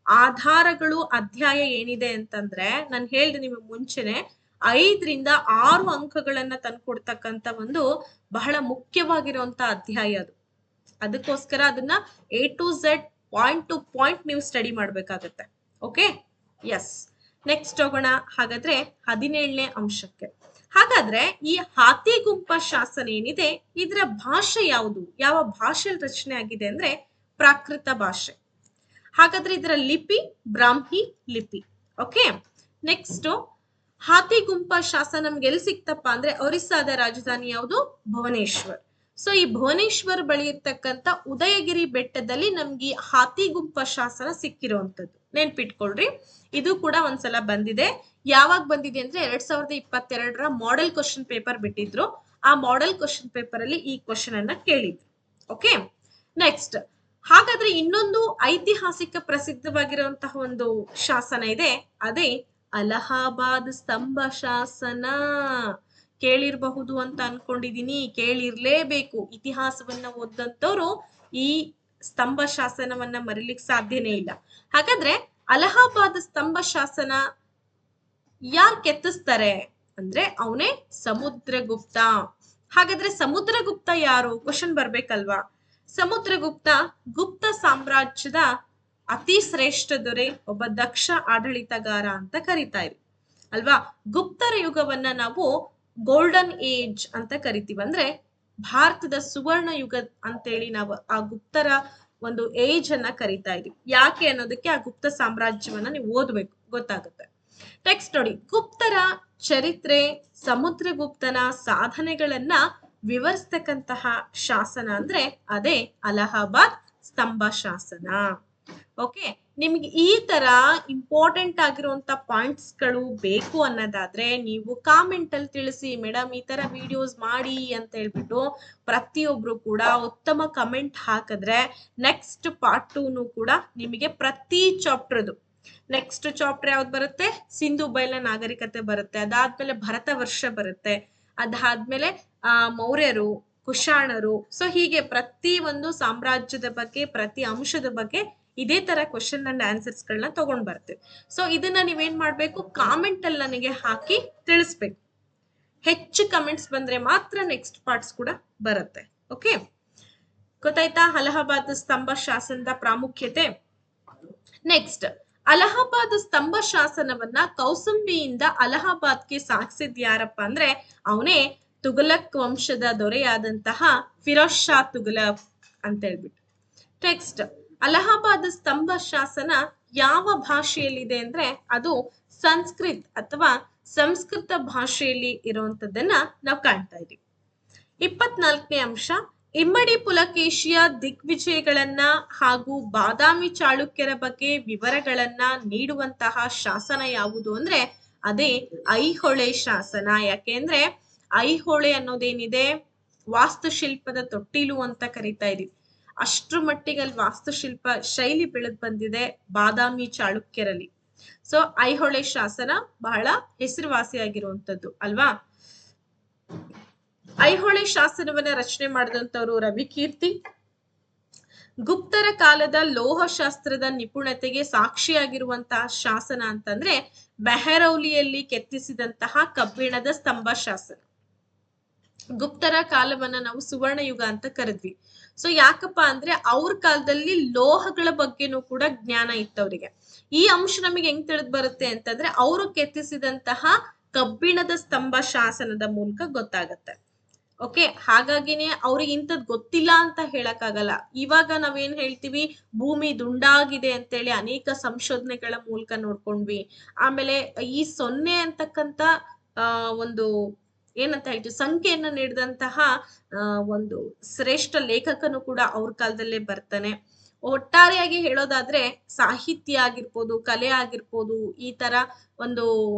ಆಧಾರಗಳು ಅಧ್ಯಾಯ ಏನಿದೆ ಅಂತಂದ್ರೆ ನಾನು ಹೇಳ್ದೆ ನಿಮಗೆ ಮುಂಚೆನೆ, 5ರಿಂದ 6 ಅಂಕಗಳನ್ನ ತಂದ್ಕೊಡ್ತಕ್ಕಂತ ಒಂದು ಬಹಳ ಮುಖ್ಯವಾಗಿರುವಂತ ಅಧ್ಯಾಯ ಅದು. ಅದಕ್ಕೋಸ್ಕರ ಅದನ್ನ A to Z point to point ನೀವು ಸ್ಟಡಿ ಮಾಡ್ಬೇಕಾಗತ್ತೆ. Okay, yes. ನೆಕ್ಸ್ಟ್ ಹೋಗೋಣ. ಹಾಗಾದ್ರೆ 17ನೇ ಅಂಶಕ್ಕೆ. ಹಾಗಾದ್ರೆ ಈ ಹಾತಿ ಗುಂಪ ಶಾಸನ ಏನಿದೆ, ಇದರ ಭಾಷೆ ಯಾವುದು? ಯಾವ ಭಾಷೆಯಲ್ಲಿ ರಚನೆ ಆಗಿದೆ ಅಂದ್ರೆ ಪ್ರಾಕೃತ ಭಾಷೆ. ಹಾಗಾದ್ರೆ ಇದರ ಲಿಪಿ ಬ್ರಾಹ್ಮಿ ಲಿಪಿ. ಓಕೆ, ನೆಕ್ಸ್ಟ್ ಹಾತಿ ಗುಂಪ ಶಾಸನ ನಮ್ಗೆ ಎಲ್ಲಿ ಸಿಕ್ತಪ್ಪ ಅಂದ್ರೆ ಒರಿಸ್ಸಾದ ರಾಜಧಾನಿ ಯಾವುದು? ಭುವನೇಶ್ವರ್. ಸೊ ಈ ಭುವನೇಶ್ವರ್ ಬಳಿ ಇರ್ತಕ್ಕಂಥ ಉದಯಗಿರಿ ಬೆಟ್ಟದಲ್ಲಿ ನಮ್ಗೆ ಹಾತಿಗುಂಪ ಶಾಸನ ಸಿಕ್ಕಿರುವಂತದ್ದು, ನೆನ್ಪಿಟ್ಕೊಳ್ರಿ. ಇದು ಕೂಡ ಒಂದ್ಸಲ ಬಂದಿದೆ. ಯಾವಾಗ ಬಂದಿದೆ ಅಂದ್ರೆ 2022ರ ಮಾಡೆಲ್ ಕ್ವಶನ್ ಪೇಪರ್ ಬಿಟ್ಟಿದ್ರು. ಆ ಮಾಡೆಲ್ ಕ್ವಶನ್ ಪೇಪರ್ ಅಲ್ಲಿ ಈ ಕ್ವಶನ್ ಅನ್ನ ಕೇಳಿದ್ರು. Okay, next. ಹಾಗಾದ್ರೆ ಇನ್ನೊಂದು ಐತಿಹಾಸಿಕ ಪ್ರಸಿದ್ಧವಾಗಿರುವಂತಹ ಒಂದು ಶಾಸನ ಇದೆ, ಅದೇ ಅಲಹಾಬಾದ್ ಸ್ತಂಭ ಶಾಸನ. ಕೇಳಿರಬಹುದು ಅಂತ ಅನ್ಕೊಂಡಿದೀನಿ, ಕೇಳಿರ್ಲೇಬೇಕು. ಇತಿಹಾಸವನ್ನ ಓದಂತವ್ರು ಈ ಸ್ತಂಭ ಶಾಸನವನ್ನ ಮರಿಲಿಕ್ಕೆ ಸಾಧ್ಯನೇ ಇಲ್ಲ. ಹಾಗಾದ್ರೆ ಅಲಹಾಬಾದ್ ಸ್ತಂಭ ಶಾಸನ ಯಾರು ಕೆತ್ತಿಸ್ತಾರೆ ಅಂದ್ರೆ ಅವನೇ ಸಮುದ್ರಗುಪ್ತ. ಹಾಗಾದ್ರೆ ಸಮುದ್ರಗುಪ್ತ ಯಾರು? ಕ್ವಶನ್ ಬರ್ಬೇಕಲ್ವಾ. ಸಮುದ್ರಗುಪ್ತ ಗುಪ್ತ ಸಾಮ್ರಾಜ್ಯದ ಅತಿ ಶ್ರೇಷ್ಠ ದೊರೆ, ಒಬ್ಬ ದಕ್ಷ ಆಡಳಿತಗಾರ ಅಂತ ಕರಿತಾ ಇದ್ವಿ ಅಲ್ವಾ. ಗುಪ್ತರ ಯುಗವನ್ನ ನಾವು ಗೋಲ್ಡನ್ ಏಜ್ ಅಂತ ಕರಿತೀವಿ. ಅಂದ್ರೆ ಭಾರತದ ಸುವರ್ಣ ಯುಗ ಅಂತೇಳಿ ನಾವು ಆ ಗುಪ್ತರ ಒಂದು ಏಜ್ ಅನ್ನ ಕರಿತಾ ಇದೀವಿ. ಯಾಕೆ ಅನ್ನೋದಕ್ಕೆ ಆ ಗುಪ್ತ ಸಾಮ್ರಾಜ್ಯವನ್ನ ನೀವು ಓದ್ಬೇಕು, ಗೊತ್ತಾಗುತ್ತೆ. ನೆಕ್ಸ್ಟ್ ನೋಡಿ, ಗುಪ್ತರ ಚರಿತ್ರೆ, ಸಮುದ್ರಗುಪ್ತನ ಸಾಧನೆಗಳನ್ನ ವಿವರಿಸ್ತಕ್ಕಂತಹ ಶಾಸನ ಅಂದ್ರೆ ಅದೇ ಅಲಹಾಬಾದ್ ಸ್ತಂಭ ಶಾಸನ. ಓಕೆ, ನಿಮ್ಗೆ ಈ ತರ ಇಂಪಾರ್ಟೆಂಟ್ ಆಗಿರುವಂತ ಪಾಯಿಂಟ್ಸ್ ಗಳು ಬೇಕು ಅನ್ನೋದಾದ್ರೆ ನೀವು ಕಾಮೆಂಟ್ ಅಲ್ಲಿ ತಿಳಿಸಿ, ಮೇಡಮ್ ಈ ತರ ವಿಡಿಯೋಸ್ ಮಾಡಿ ಅಂತ ಹೇಳ್ಬಿಟ್ಟು ಪ್ರತಿಯೊಬ್ರು ಕೂಡ ಉತ್ತಮ ಕಮೆಂಟ್ ಹಾಕಿದ್ರೆ ನೆಕ್ಸ್ಟ್ ಪಾರ್ಟ್ 2 ಕೂಡ ನಿಮಗೆ ಪ್ರತಿ ಚಾಪ್ಟರ್ದು ನೆಕ್ಸ್ಟ್ ಚಾಪ್ಟರ್ ಯಾವ್ದು ಬರುತ್ತೆ, ಸಿಂಧು ಬಯಲ ನಾಗರಿಕತೆ ಬರುತ್ತೆ. ಅದಾದ್ಮೇಲೆ ಭರತ ವರ್ಷ ಬರುತ್ತೆ. ಅದಾದ್ಮೇಲೆ ಮೌರ್ಯರು, ಕುಶಾಣರು. ಸೊ ಹೀಗೆ ಪ್ರತಿ ಒಂದು ಸಾಮ್ರಾಜ್ಯದ ಬಗ್ಗೆ, ಪ್ರತಿ ಅಂಶದ ಬಗ್ಗೆ ಇದೇ ತರ ಕ್ವಶನ್ ಅಂಡ್ ಆನ್ಸರ್ಸ್ ಗಳನ್ನ ತಗೊಂಡ್ ಬರ್ತೇವೆ. ಸೊ ಇದನ್ನ ನೀವೇನ್ ಮಾಡ್ಬೇಕು, ಕಾಮೆಂಟ್ ಅಲ್ಲಿ ನನಗೆ ಹಾಕಿ ತಿಳಿಸ್ಬೇಕು. ಹೆಚ್ಚು ಕಮೆಂಟ್ಸ್ ಬಂದ್ರೆ ಮಾತ್ರ ನೆಕ್ಸ್ಟ್ ಪಾರ್ಟ್ಸ್ ಕೂಡ ಬರುತ್ತೆ. ಓಕೆ, ಗೊತ್ತಾಯ್ತಾ ಅಲಹಾಬಾದ್ ಸ್ತಂಭ ಶಾಸನದ ಪ್ರಾಮುಖ್ಯತೆ. ನೆಕ್ಸ್ಟ್, ಅಲಹಾಬಾದ್ ಸ್ತಂಭ ಶಾಸನವನ್ನ ಕೌಸಂಬಿಯಿಂದ ಅಲಹಾಬಾದ್ಗೆ ಸಾಗಿಸಿದ್ ಯಾರಪ್ಪ ಅಂದ್ರೆ ಅವನೇ ತುಘಲಕ್ ವಂಶದ ದೊರೆಯಾದಂತಹ ಫಿರೋಜ್ ಶಾ ತುಘಲಕ್ ಅಂತ ಹೇಳ್ಬಿಟ್ಟು. ನೆಕ್ಸ್ಟ್, ಅಲಹಾಬಾದ್ ಸ್ತಂಭ ಶಾಸನ ಯಾವ ಭಾಷೆಯಲ್ಲಿದೆ ಅಂದ್ರೆ ಅದು ಸಂಸ್ಕೃತ್ ಅಥವಾ ಸಂಸ್ಕೃತ ಭಾಷೆಯಲ್ಲಿ ಇರುವಂತದ್ದನ್ನ ನಾವು ಕಾಣ್ತಾ ಇದೀವಿ. 24ನೇ ಅಂಶ, ಇಮ್ಮಡಿ ಪುಲಕೇಶಿಯ ದಿಗ್ವಿಜಯಗಳನ್ನ ಹಾಗೂ ಬಾದಾಮಿ ಚಾಳುಕ್ಯರ ಬಗ್ಗೆ ವಿವರಗಳನ್ನ ನೀಡುವಂತಹ ಶಾಸನ ಯಾವುದು ಅಂದ್ರೆ ಅದೇ ಐಹೊಳೆ ಶಾಸನ. ಯಾಕೆಂದ್ರೆ ಐಹೊಳೆ ಅನ್ನೋದೇನಿದೆ ವಾಸ್ತುಶಿಲ್ಪದ ತೊಟ್ಟಿಲು ಅಂತ ಕರಿತಾ ಇದೀವಿ. ಅಷ್ಟ್ರ ಮಟ್ಟಿಗೆ ಅಲ್ಲಿ ವಾಸ್ತುಶಿಲ್ಪ ಶೈಲಿ ಬೆಳೆದ್ ಬಂದಿದೆ ಬಾದಾಮಿ ಚಾಳುಕ್ಯರಲ್ಲಿ. ಸೊ ಐಹೊಳೆ ಶಾಸನ ಬಹಳ ಹೆಸರುವಾಸಿಯಾಗಿರುವಂತದ್ದು ಅಲ್ವಾ. ಐಹೊಳೆ ಶಾಸನವನ್ನ ರಚನೆ ಮಾಡಿದಂತವ್ರು ರವಿಕೀರ್ತಿ. ಗುಪ್ತರ ಕಾಲದ ಲೋಹಶಾಸ್ತ್ರದ ನಿಪುಣತೆಗೆ ಸಾಕ್ಷಿಯಾಗಿರುವಂತಹ ಶಾಸನ ಅಂತಂದ್ರೆ ಮೆಹರೌಲಿಯಲ್ಲಿ ಕೆತ್ತಿಸಿದಂತಹ ಕಬ್ಬಿಣದ ಸ್ತಂಭ ಶಾಸನ. ಗುಪ್ತರ ಕಾಲವನ್ನ ನಾವು ಸುವರ್ಣ ಯುಗ ಅಂತ ಕರೆದ್ವಿ. ಸೊ ಯಾಕಪ್ಪ ಅಂದ್ರೆ ಅವ್ರ ಕಾಲದಲ್ಲಿ ಲೋಹಗಳ ಬಗ್ಗೆನೂ ಕೂಡ ಜ್ಞಾನ ಇತ್ತು ಅವರಿಗೆ. ಈ ಅಂಶ ನಮಗೆ ಹೆಂಗ್ ತಿಳಿದು ಬರುತ್ತೆ ಅಂತಂದ್ರೆ ಅವರು ಕೆತ್ತಿಸಿದಂತಹ ಕಬ್ಬಿಣದ ಸ್ತಂಭ ಶಾಸನದ ಮೂಲಕ ಗೊತ್ತಾಗತ್ತೆ. ಓಕೆ, ಹಾಗಾಗಿನೇ ಅವ್ರಿಗೆ ಇಂಥದ್ ಗೊತ್ತಿಲ್ಲ ಅಂತ ಹೇಳಕ್ಕಾಗಲ್ಲ. ಇವಾಗ ನಾವೇನ್ ಹೇಳ್ತೀವಿ, ಭೂಮಿ ದುಂಡಾಗಿದೆ ಅಂತೇಳಿ ಅನೇಕ ಸಂಶೋಧನೆಗಳ ಮೂಲಕ ನೋಡ್ಕೊಂಡ್ವಿ. ಆಮೇಲೆ ಈ 0 ಅಂತಕ್ಕಂತ ಒಂದು ಏನಂತ ಹೇಳ್ತೀವಿ ಸಂಖ್ಯೆಯನ್ನ ನೀಡಿದಂತಹ ಒಂದು ಶ್ರೇಷ್ಠ ಲೇಖಕನು ಕೂಡ ಅವ್ರ ಕಾಲದಲ್ಲೇ ಬರ್ತಾನೆ. ಒಟ್ಟಾರೆಯಾಗಿ ಹೇಳೋದಾದ್ರೆ ಸಾಹಿತ್ಯ ಆಗಿರ್ಬೋದು, ಕಲೆ ಆಗಿರ್ಬೋದು, ಈ ತರ ಒಂದು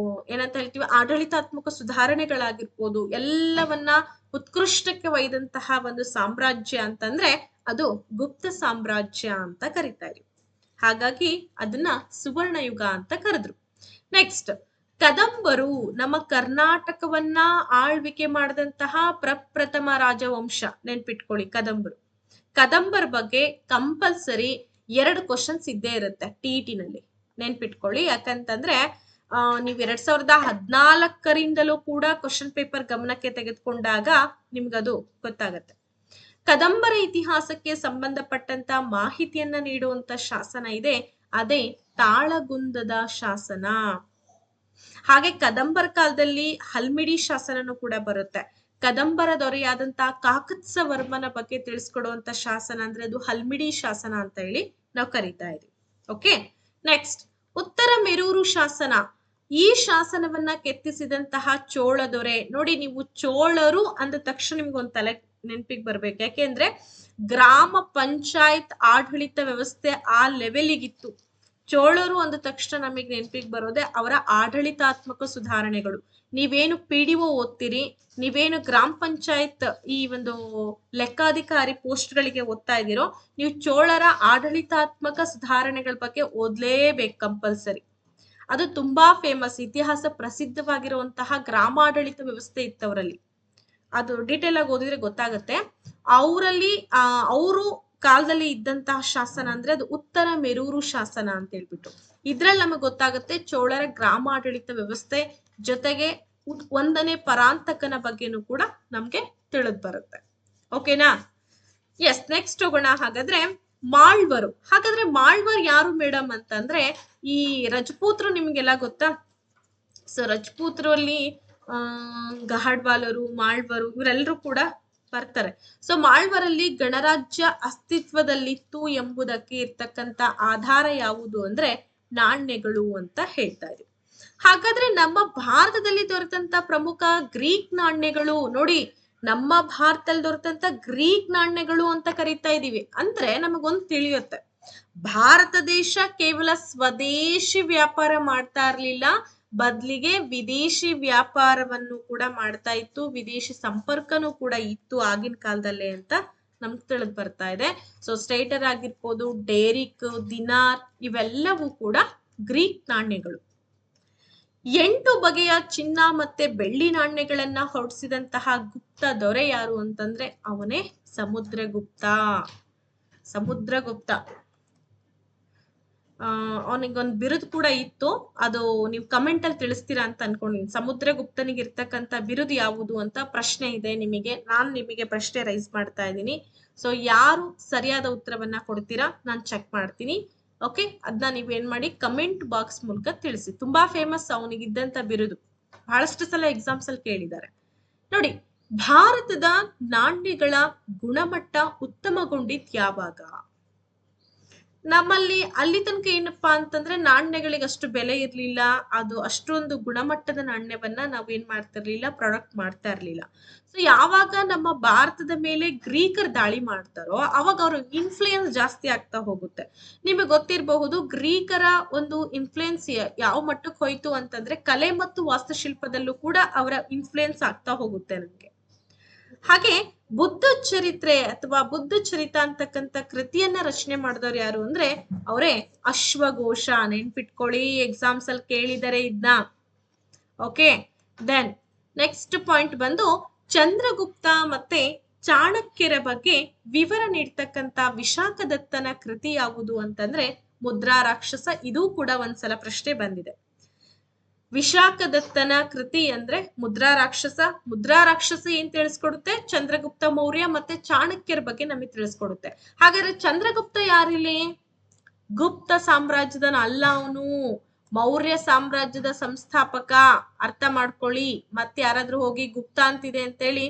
ಏನಂತ ಹೇಳ್ತೀವಿ ಆಡಳಿತಾತ್ಮಕ ಸುಧಾರಣೆಗಳಾಗಿರ್ಬೋದು, ಎಲ್ಲವನ್ನ ಉತ್ಕೃಷ್ಟಕ್ಕೆ ಒಯ್ದಂತಹ ಒಂದು ಸಾಮ್ರಾಜ್ಯ ಅಂತಂದ್ರೆ ಅದು ಗುಪ್ತ ಸಾಮ್ರಾಜ್ಯ ಅಂತ ಕರಿತಾ ಇದ್ವಿ. ಹಾಗಾಗಿ ಅದನ್ನ ಸುವರ್ಣ ಯುಗ ಅಂತ ಕರೆದ್ರು. ನೆಕ್ಸ್ಟ್, ಕದಂಬರು ನಮ್ಮ ಕರ್ನಾಟಕವನ್ನ ಆಳ್ವಿಕೆ ಮಾಡಿದಂತಹ ಪ್ರಪ್ರಥಮ ರಾಜವಂಶ. ನೆನ್ಪಿಟ್ಕೊಳ್ಳಿ, ಕದಂಬರ ಬಗ್ಗೆ ಕಂಪಲ್ಸರಿ 2 ಕ್ವಶನ್ಸ್ ಇದ್ದೇ ಇರುತ್ತೆ TET ನಲ್ಲಿ. ನೆನ್ಪಿಟ್ಕೊಳ್ಳಿ, ಯಾಕಂತಂದ್ರೆ ನೀವು 2014ರಿಂದಲೂ ಕೂಡ ಕ್ವಶನ್ ಪೇಪರ್ ಗಮನಕ್ಕೆ ತೆಗೆದುಕೊಂಡಾಗ ನಿಮ್ಗದು ಗೊತ್ತಾಗತ್ತೆ. ಕದಂಬರ ಇತಿಹಾಸಕ್ಕೆ ಸಂಬಂಧಪಟ್ಟಂತ ಮಾಹಿತಿಯನ್ನ ನೀಡುವಂತ ಶಾಸನ ಇದೆ, ಅದೇ ತಾಳಗುಂದದ ಶಾಸನ. ಹಾಗೆ ಕದಂಬರ ಕಾಲದಲ್ಲಿ ಹಲ್ಮಿಡಿ ಶಾಸನನು ಕೂಡ ಬರುತ್ತೆ. ಕದಂಬರ ದೊರೆಯಾದಂತಹ ಕಾಕತ್ಸವರ್ಮನ ಬಗ್ಗೆ ತಿಳಿಸ್ಕೊಡುವಂತ ಶಾಸನ ಅಂದ್ರೆ ಅದು ಹಲ್ಮಿಡಿ ಶಾಸನ ಅಂತ ಹೇಳಿ ನಾವು ಕರಿತಾ ಇದೀವಿ. ಓಕೆ, ನೆಕ್ಸ್ಟ್, ಉತ್ತರ ಮೆರೂರು ಶಾಸನ. ಈ ಶಾಸನವನ್ನ ಕೆತ್ತಿಸಿದಂತಹ ಚೋಳ ದೊರೆ. ನೋಡಿ, ನೀವು ಚೋಳರು ಅಂದ ತಕ್ಷಣ ನಿಮ್ಗೊಂದು ತಲೆ ನೆನಪಿಗೆ ಬರ್ಬೇಕು. ಯಾಕೆಂದ್ರೆ ಗ್ರಾಮ ಪಂಚಾಯತ್ ಆಡಳಿತ ವ್ಯವಸ್ಥೆ ಆ ಲೆವೆಲಿಗಿತ್ತು. ಚೋಳರು ಅಂದ ತಕ್ಷಣ ನಮಗೆ ನೆನಪಿಗೆ ಬರೋದೆ ಅವರ ಆಡಳಿತಾತ್ಮಕ ಸುಧಾರಣೆಗಳು. ನೀವೇನು PDO ಓದ್ತೀರಿ, ನೀವೇನು ಗ್ರಾಮ ಪಂಚಾಯತ್ ಈ ಒಂದು ಲೆಕ್ಕಾಧಿಕಾರಿ ಪೋಸ್ಟ್ಗಳಿಗೆ ಓದ್ತಾ ಇದ್ದೀರೋ, ನೀವು ಚೋಳರ ಆಡಳಿತಾತ್ಮಕ ಸುಧಾರಣೆಗಳ ಬಗ್ಗೆ ಓದ್ಲೇಬೇಕು ಕಂಪಲ್ಸರಿ. ಅದು ತುಂಬಾ ಫೇಮಸ್, ಇತಿಹಾಸ ಪ್ರಸಿದ್ಧವಾಗಿರುವಂತಹ ಗ್ರಾಮಾಡಳಿತ ವ್ಯವಸ್ಥೆ ಇತ್ತವರಲ್ಲಿ. ಅದು ಡೀಟೇಲ್ ಆಗಿ ಓದಿದ್ರೆ ಗೊತ್ತಾಗುತ್ತೆ. ಅವರಲ್ಲಿ ಅವರು ಕಾಲದಲ್ಲಿ ಇದ್ದಂತಹ ಶಾಸನ ಅಂದ್ರೆ ಅದು ಉತ್ತರ ಮೆರೂರು ಶಾಸನ ಅಂತ ಹೇಳ್ಬಿಟ್ಟು. ಇದ್ರಲ್ಲಿ ನಮಗೆ ಗೊತ್ತಾಗುತ್ತೆ ಚೋಳರ ಗ್ರಾಮಾಡಳಿತ ವ್ಯವಸ್ಥೆ ಜೊತೆಗೆ 1ನೇ ಪರಾಂತಕನ ಬಗ್ಗೆನೂ ಕೂಡ ನಮ್ಗೆ ತಿಳಿದು ಬರುತ್ತೆ. ಓಕೆನಾ? ಎಸ್, ನೆಕ್ಸ್ಟ್ ಹೋಗೋಣ. ಹಾಗಾದ್ರೆ ಮಾಳ್ವರು. ಹಾಗಾದ್ರೆ ಮಾಳ್ವರ್ ಯಾರು ಮೇಡಮ್ ಅಂತಂದ್ರೆ ಈ ರಜಪೂತರು ನಿಮ್ಗೆಲ್ಲ ಗೊತ್ತಾ? ಸೊ ರಜಪೂತರಲ್ಲಿ ಗಹಡ್ವಾಲರು, ಮಾಳ್ವರು ಇವರೆಲ್ಲರೂ ಕೂಡ ಬರ್ತಾರೆ. ಸೊ ಮಾಳ್ವರಲ್ಲಿ ಗಣರಾಜ್ಯ ಅಸ್ತಿತ್ವದಲ್ಲಿತ್ತು ಎಂಬುದಕ್ಕೆ ಇರ್ತಕ್ಕಂಥ ಆಧಾರ ಯಾವುದು ಅಂದ್ರೆ ನಾಣ್ಯಗಳು ಅಂತ ಹೇಳ್ತಾ ಇದ್ವಿ. ಹಾಗಾದ್ರೆ ನಮ್ಮ ಭಾರತದಲ್ಲಿ ದೊರೆತಂತ ಪ್ರಮುಖ ಗ್ರೀಕ್ ನಾಣ್ಯಗಳು ನೋಡಿ, ನಮ್ಮ ಭಾರತದಲ್ಲಿ ದೊರೆತಂತ ಗ್ರೀಕ್ ನಾಣ್ಯಗಳು ಅಂತ ಕರಿತಾ ಇದೀವಿ ಅಂದ್ರೆ ನಮಗೊಂದು ತಿಳಿಯುತ್ತೆ, ಭಾರತ ದೇಶ ಕೇವಲ ಸ್ವದೇಶಿ ವ್ಯಾಪಾರ ಮಾಡ್ತಾ ಇರ್ಲಿಲ್ಲ, ಬದಲಿಗೆ ವಿದೇಶಿ ವ್ಯಾಪಾರವನ್ನು ಕೂಡ ಮಾಡ್ತಾ ಇತ್ತು, ವಿದೇಶಿ ಸಂಪರ್ಕನೂ ಕೂಡ ಇತ್ತು ಆಗಿನ ಕಾಲದಲ್ಲೇ ಅಂತ ನಮ್ಗೆ ತಿಳಿದು ಬರ್ತಾ ಇದೆ. ಸೊ ಸ್ಟೇಟರ್ ಆಗಿರ್ಬೋದು, ಡೇರಿಕ್, ದಿನಾರ್ ಇವೆಲ್ಲವೂ ಕೂಡ ಗ್ರೀಕ್ ನಾಣ್ಯಗಳು. 8 ಬಗೆಯ ಚಿನ್ನ ಮತ್ತೆ ಬೆಳ್ಳಿ ನಾಣ್ಯಗಳನ್ನ ಹೊರಡಿಸಿದಂತಹ ಗುಪ್ತ ದೊರೆ ಯಾರು ಅಂತಂದ್ರೆ ಅವನೇ ಸಮುದ್ರಗುಪ್ತ. ಸಮುದ್ರಗುಪ್ತ ಅವನಿಗೊಂದು ಬಿರುದು ಕೂಡ ಇತ್ತು, ಅದು ನೀವು ಕಮೆಂಟ್ ಅಲ್ಲಿ ತಿಳಿಸ್ತೀರಾ ಅಂತ ಅನ್ಕೊಂಡಿದ್ದೀನಿ. ಸಮುದ್ರಗುಪ್ತನಿಗೆ ಇರ್ತಕ್ಕಂಥ ಬಿರುದು ಯಾವುದು ಅಂತ ಪ್ರಶ್ನೆ ಇದೆ ನಿಮಗೆ. ನಾನು ನಿಮಗೆ ಪ್ರಶ್ನೆ ರೈಸ್ ಮಾಡ್ತಾ ಇದ್ದೀನಿ. ಸೊ ಯಾರು ಸರಿಯಾದ ಉತ್ತರವನ್ನ ಕೊಡ್ತೀರಾ ನಾನು ಚೆಕ್ ಮಾಡ್ತೀನಿ. ಓಕೆ, ಅದನ್ನ ನೀವ್ ಏನ್ ಮಾಡಿ ಕಮೆಂಟ್ ಬಾಕ್ಸ್ ಮೂಲಕ ತಿಳಿಸಿ. ತುಂಬಾ ಫೇಮಸ್ ಅವನಿಗಿದ್ದಂತ ಬಿರುದು, ಬಹಳಷ್ಟು ಸಲ ಎಕ್ಸಾಮ್ಸ್ ಅಲ್ಲಿ ಕೇಳಿದ್ದಾರೆ ನೋಡಿ. ಭಾರತದ ನಾಣ್ಯಗಳ ಗುಣಮಟ್ಟ ಉತ್ತಮಗೊಂಡಿದ್ ಯಾವಾಗ? ನಮ್ಮಲ್ಲಿ ಅಲ್ಲಿ ತನಕ ಏನಪ್ಪಾ ಅಂತಂದ್ರೆ ನಾಣ್ಯಗಳಿಗೆ ಅಷ್ಟು ಬೆಲೆ ಇರ್ಲಿಲ್ಲ, ಅದು ಅಷ್ಟೊಂದು ಗುಣಮಟ್ಟದ ನಾಣ್ಯವನ್ನ ನಾವ್ ಏನ್ ಮಾಡ್ತಿರ್ಲಿಲ್ಲ, ಪ್ರಾಡಕ್ಟ್ ಮಾಡ್ತಾ ಇರ್ಲಿಲ್ಲ. ಸೊ ಯಾವಾಗ ನಮ್ಮ ಭಾರತದ ಮೇಲೆ ಗ್ರೀಕರ್ ದಾಳಿ ಮಾಡ್ತಾರೋ ಅವಾಗ ಅವ್ರ ಇನ್ಫ್ಲೂಯೆನ್ಸ್ ಜಾಸ್ತಿ ಆಗ್ತಾ ಹೋಗುತ್ತೆ. ನಿಮಗೆ ಗೊತ್ತಿರಬಹುದು ಗ್ರೀಕರ ಒಂದು ಇನ್ಫ್ಲೂಯೆನ್ಸ್ ಯಾವ ಮಟ್ಟಕ್ಕೆ ಹೋಯ್ತು ಅಂತಂದ್ರೆ ಕಲೆ ಮತ್ತು ವಾಸ್ತುಶಿಲ್ಪದಲ್ಲೂ ಕೂಡ ಅವರ ಇನ್ಫ್ಲೂಯೆನ್ಸ್ ಆಗ್ತಾ ಹೋಗುತ್ತೆ ನಮ್ಗೆ. ಹಾಗೆ ಬುದ್ಧ ಚರಿತ್ರೆ ಅಥವಾ ಬುದ್ಧ ಚರಿತ ಅಂತಕ್ಕಂಥ ಕೃತಿಯನ್ನ ರಚನೆ ಮಾಡಿದವ್ರು ಯಾರು ಅಂದ್ರೆ ಅವರೇ ಅಶ್ವಘೋಷ. ನೆನ್ಪಿಟ್ಕೊಳ್ಳಿ, ಎಕ್ಸಾಮ್ಸ್ ಅಲ್ಲಿ ಕೇಳಿದರೆ ಇದನ್ನ. ಓಕೆ, ದೆನ್ ನೆಕ್ಸ್ಟ್ ಪಾಯಿಂಟ್ ಬಂದು ಚಂದ್ರಗುಪ್ತ ಮತ್ತೆ ಚಾಣಕ್ಯರ ಬಗ್ಗೆ ವಿವರ ನೀಡ್ತಕ್ಕಂಥ ವಿಶಾಖದತ್ತನ ಕೃತಿ ಯಾವುದು ಅಂತಂದ್ರೆ ಮುದ್ರಾ ರಾಕ್ಷಸ. ಇದು ಕೂಡ ಒಂದ್ಸಲ ಪ್ರಶ್ನೆ ಬಂದಿದೆ. ವಿಶಾಖದತ್ತನ ಕೃತಿ ಅಂದ್ರೆ ಮುದ್ರಾ ರಾಕ್ಷಸ. ಮುದ್ರಾ ರಾಕ್ಷಸ ಏನ್ ತಿಳಿಸ್ಕೊಡುತ್ತೆ? ಚಂದ್ರಗುಪ್ತ ಮೌರ್ಯ ಮತ್ತೆ ಚಾಣಕ್ಯರ ಬಗ್ಗೆ ನಮಗೆ ತಿಳಿಸ್ಕೊಡುತ್ತೆ. ಹಾಗಾದ್ರೆ ಚಂದ್ರಗುಪ್ತ ಯಾರಿಲ್ಲಿ? ಗುಪ್ತ ಸಾಮ್ರಾಜ್ಯದ ಅಲ್ಲ, ಅವನು ಮೌರ್ಯ ಸಾಮ್ರಾಜ್ಯದ ಸಂಸ್ಥಾಪಕ. ಅರ್ಥ ಮಾಡ್ಕೊಳ್ಳಿ. ಮತ್ತೆ ಯಾರಾದ್ರೂ ಹೋಗಿ ಗುಪ್ತ ಅಂತಿದೆ ಅಂತೇಳಿ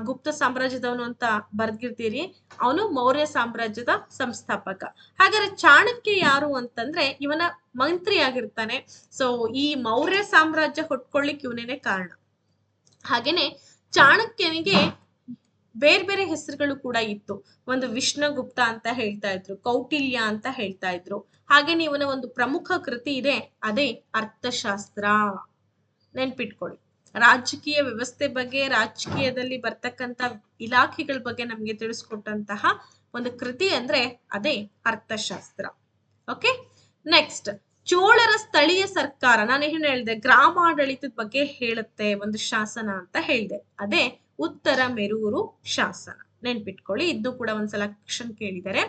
ಗುಪ್ತ ಸಾಮ್ರಾಜ್ಯದವನು ಅಂತ ಬರ್ದಿರ್ತೀರಿ, ಅವನು ಮೌರ್ಯ ಸಾಮ್ರಾಜ್ಯದ ಸಂಸ್ಥಾಪಕ. ಹಾಗಾದ್ರೆ ಚಾಣಕ್ಯ ಯಾರು ಅಂತಂದ್ರೆ ಇವನ ಮಂತ್ರಿ ಆಗಿರ್ತಾನೆ. ಸೊ ಈ ಮೌರ್ಯ ಸಾಮ್ರಾಜ್ಯ ಹೊಟ್ಕೊಳ್ಳಿಕ್ ಇವನೇನೆ ಕಾರಣ. ಹಾಗೇನೆ ಚಾಣಕ್ಯನಿಗೆ ಬೇರೆ ಬೇರೆ ಹೆಸರುಗಳು ಕೂಡ ಇತ್ತು. ಒಂದು ವಿಷ್ಣುಗುಪ್ತ ಅಂತ ಹೇಳ್ತಾ ಇದ್ರು, ಕೌಟಿಲ್ಯ ಅಂತ ಹೇಳ್ತಾ ಇದ್ರು. ಹಾಗೇನೆ ಇವನ ಒಂದು ಪ್ರಮುಖ ಕೃತಿ ಇದೆ, ಅದೇ ಅರ್ಥಶಾಸ್ತ್ರ. ನೆನ್ಪಿಟ್ಕೊಳ್ಳಿ, ರಾಜಕೀಯ ವ್ಯವಸ್ಥೆ ಬಗ್ಗೆ, ರಾಜಕೀಯದಲ್ಲಿ ಬರ್ತಕ್ಕಂಥ ಇಲಾಖೆಗಳ ಬಗ್ಗೆ ನಮ್ಗೆ ತಿಳಿಸ್ಕೊಟ್ಟಂತಹ ಒಂದು ಕೃತಿ ಅಂದ್ರೆ ಅದೇ ಅರ್ಥಶಾಸ್ತ್ರ. ಓಕೆ, ನೆಕ್ಸ್ಟ್ ಚೋಳರ ಸ್ಥಳೀಯ ಸರ್ಕಾರ. ನಾನು ಏನ್ ಹೇಳಿದೆ, ಗ್ರಾಮಾಡಳಿತದ ಬಗ್ಗೆ ಹೇಳುತ್ತೆ ಒಂದು ಶಾಸನ ಅಂತ ಹೇಳಿದೆ, ಅದೇ ಉತ್ತರ ಮೆರೂರು ಶಾಸನ. ನೆನ್ಪಿಟ್ಕೊಳ್ಳಿ, ಇದು ಕೂಡ ಒಂದ್ಸಲ ಕ್ವಶನ್ ಕೇಳಿದರೆ.